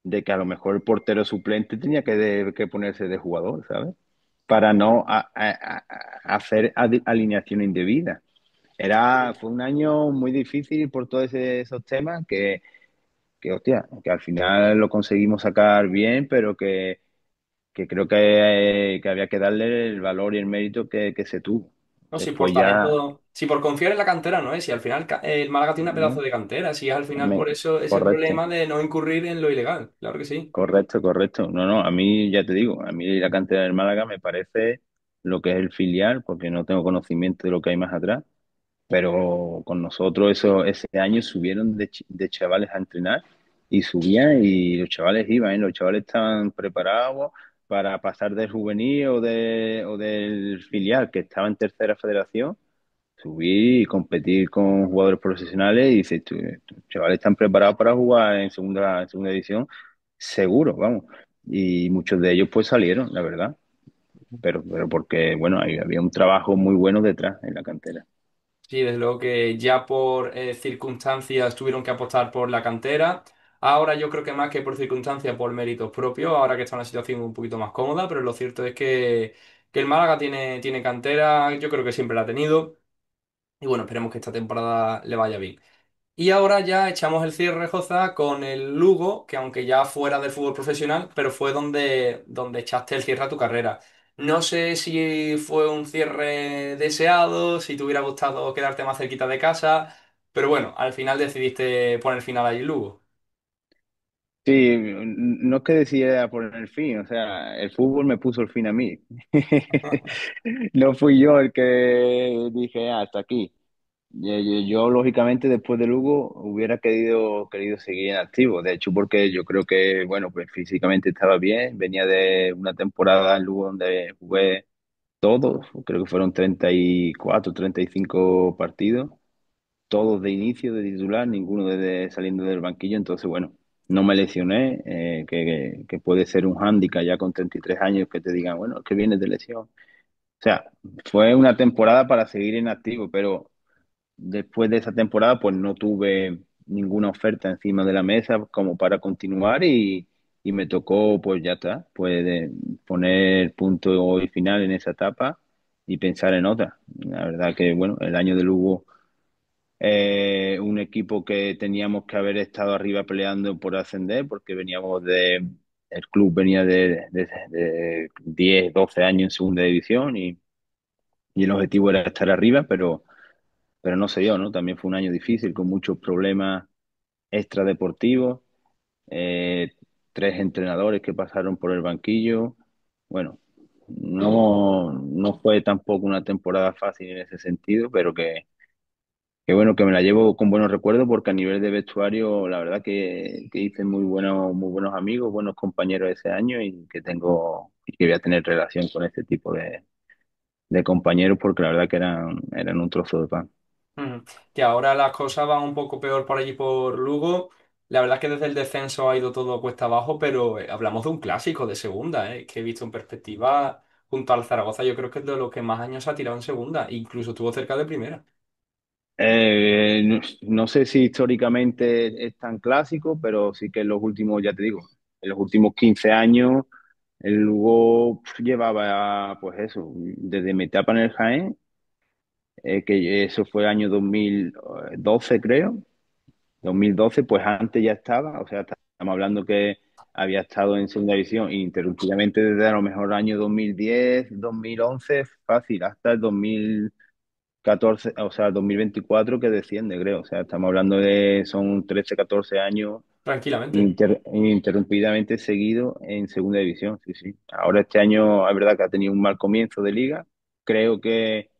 [SPEAKER 2] de que a lo mejor el portero suplente tenía que ponerse de jugador, ¿sabes? Para no hacer alineación indebida. Fue un año muy difícil por todos esos temas hostia, que al final lo conseguimos sacar bien, pero que creo que había que darle el valor y el mérito que se tuvo.
[SPEAKER 1] No, si por
[SPEAKER 2] Después ya,
[SPEAKER 1] talento, si por confiar en la cantera, no es. Si al final el Málaga tiene un pedazo
[SPEAKER 2] ¿no?
[SPEAKER 1] de cantera, si es al final
[SPEAKER 2] Me-
[SPEAKER 1] por eso ese
[SPEAKER 2] correcto.
[SPEAKER 1] problema de no incurrir en lo ilegal. Claro que sí.
[SPEAKER 2] Correcto, correcto. No, no, a mí ya te digo, a mí la cantera del Málaga me parece lo que es el filial, porque no tengo conocimiento de lo que hay más atrás, pero con nosotros ese año subieron de chavales a entrenar y subían y los chavales iban, ¿eh? Los chavales estaban preparados para pasar del juvenil o del filial que estaba en tercera federación, subir y competir con jugadores profesionales y dices, "Estos chavales están preparados para jugar en segunda división, seguro, vamos. Y muchos de ellos pues salieron, la verdad, pero porque, bueno, había un trabajo muy bueno detrás en la cantera.
[SPEAKER 1] Sí, desde luego que ya por circunstancias tuvieron que apostar por la cantera. Ahora yo creo que más que por circunstancias, por méritos propios, ahora que está en una situación un poquito más cómoda, pero lo cierto es que el Málaga tiene cantera, yo creo que siempre la ha tenido. Y bueno, esperemos que esta temporada le vaya bien. Y ahora ya echamos el cierre, Joza, con el Lugo, que aunque ya fuera del fútbol profesional, pero fue donde echaste el cierre a tu carrera. No sé si fue un cierre deseado, si te hubiera gustado quedarte más cerquita de casa, pero bueno, al final decidiste poner final ahí en Lugo.
[SPEAKER 2] Sí, no es que decidiera poner el fin, o sea, el fútbol me puso el fin a mí. No fui yo el que dije, "Ah, hasta aquí". Yo, lógicamente, después de Lugo, hubiera querido seguir en activo. De hecho, porque yo creo que, bueno, pues físicamente estaba bien. Venía de una temporada en Lugo donde jugué todos, creo que fueron 34, 35 partidos, todos de inicio, de titular, ninguno saliendo del banquillo. Entonces, bueno, no me lesioné, que puede ser un hándicap ya con 33 años que te digan, bueno, es que vienes de lesión. O sea, fue una temporada para seguir en activo, pero después de esa temporada, pues no tuve ninguna oferta encima de la mesa como para continuar y me tocó, pues ya está, pues poner punto y final en esa etapa y pensar en otra. La verdad que, bueno, el año de Lugo, un equipo que teníamos que haber estado arriba peleando por ascender, porque el club venía de 10, 12 años en segunda división y el objetivo era estar arriba, pero no se dio, ¿no? También fue un año difícil, con muchos problemas extradeportivos, eh, tres entrenadores que pasaron por el banquillo. Bueno, no fue tampoco una temporada fácil en ese sentido, pero que bueno, que me la llevo con buenos recuerdos porque a nivel de vestuario, la verdad que hice muy buenos amigos, buenos compañeros ese año y y que voy a tener relación con este tipo de compañeros porque la verdad que eran un trozo de pan.
[SPEAKER 1] Ujú. Que ahora las cosas van un poco peor por allí por Lugo. La verdad es que desde el descenso ha ido todo cuesta abajo, pero hablamos de un clásico de segunda, que he visto en perspectiva junto al Zaragoza. Yo creo que es de los que más años ha tirado en segunda, incluso estuvo cerca de primera.
[SPEAKER 2] No sé si históricamente es tan clásico, pero sí que en los últimos, ya te digo, en los últimos 15 años, el Lugo llevaba, pues eso, desde mi etapa en el Jaén, que eso fue año 2012, creo, 2012, pues antes ya estaba, o sea, estamos hablando que había estado en segunda división ininterrumpidamente desde a lo mejor año 2010, 2011, fácil, hasta el 2014, o sea, 2024 que desciende, creo. O sea, estamos hablando son 13, 14 años
[SPEAKER 1] Tranquilamente.
[SPEAKER 2] ininterrumpidamente seguido en segunda división, sí, sí. Ahora este año es verdad que ha tenido un mal comienzo de liga. Creo que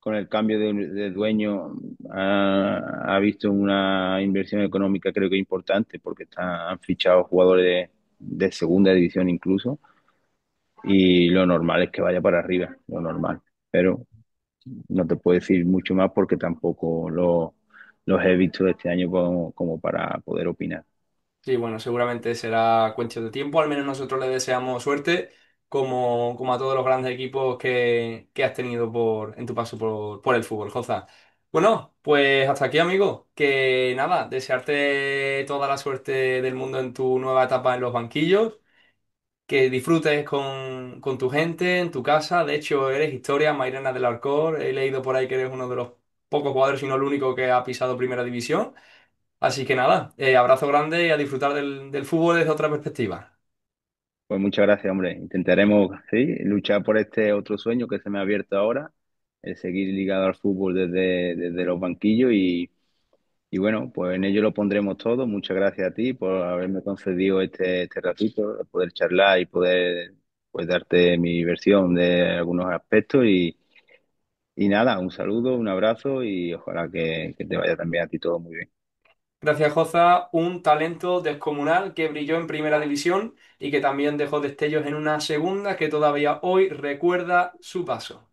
[SPEAKER 2] con el cambio de dueño ha visto una inversión económica creo que importante porque han fichado jugadores de segunda división incluso y lo normal es que vaya para arriba, lo normal. Pero no te puedo decir mucho más porque tampoco los he visto este año como para poder opinar.
[SPEAKER 1] Sí, bueno, seguramente será cuestión de tiempo. Al menos nosotros le deseamos suerte, como a todos los grandes equipos que has tenido en tu paso por el fútbol, Joza. Bueno, pues hasta aquí, amigo. Que nada, desearte toda la suerte del mundo en tu nueva etapa en los banquillos. Que disfrutes con tu gente, en tu casa. De hecho, eres historia, Mairena del Arcor. He leído por ahí que eres uno de los pocos jugadores, si no el único, que ha pisado primera división. Así que nada, abrazo grande y a disfrutar del fútbol desde otra perspectiva.
[SPEAKER 2] Pues muchas gracias, hombre. Intentaremos, sí, luchar por este otro sueño que se me ha abierto ahora, el seguir ligado al fútbol desde los banquillos y bueno, pues en ello lo pondremos todo. Muchas gracias a ti por haberme concedido este ratito, de poder charlar y poder pues darte mi versión de algunos aspectos y nada, un saludo, un abrazo y ojalá que te vaya también a ti todo muy bien.
[SPEAKER 1] Gracias, Joza, un talento descomunal que brilló en primera división y que también dejó destellos en una segunda que todavía hoy recuerda su paso.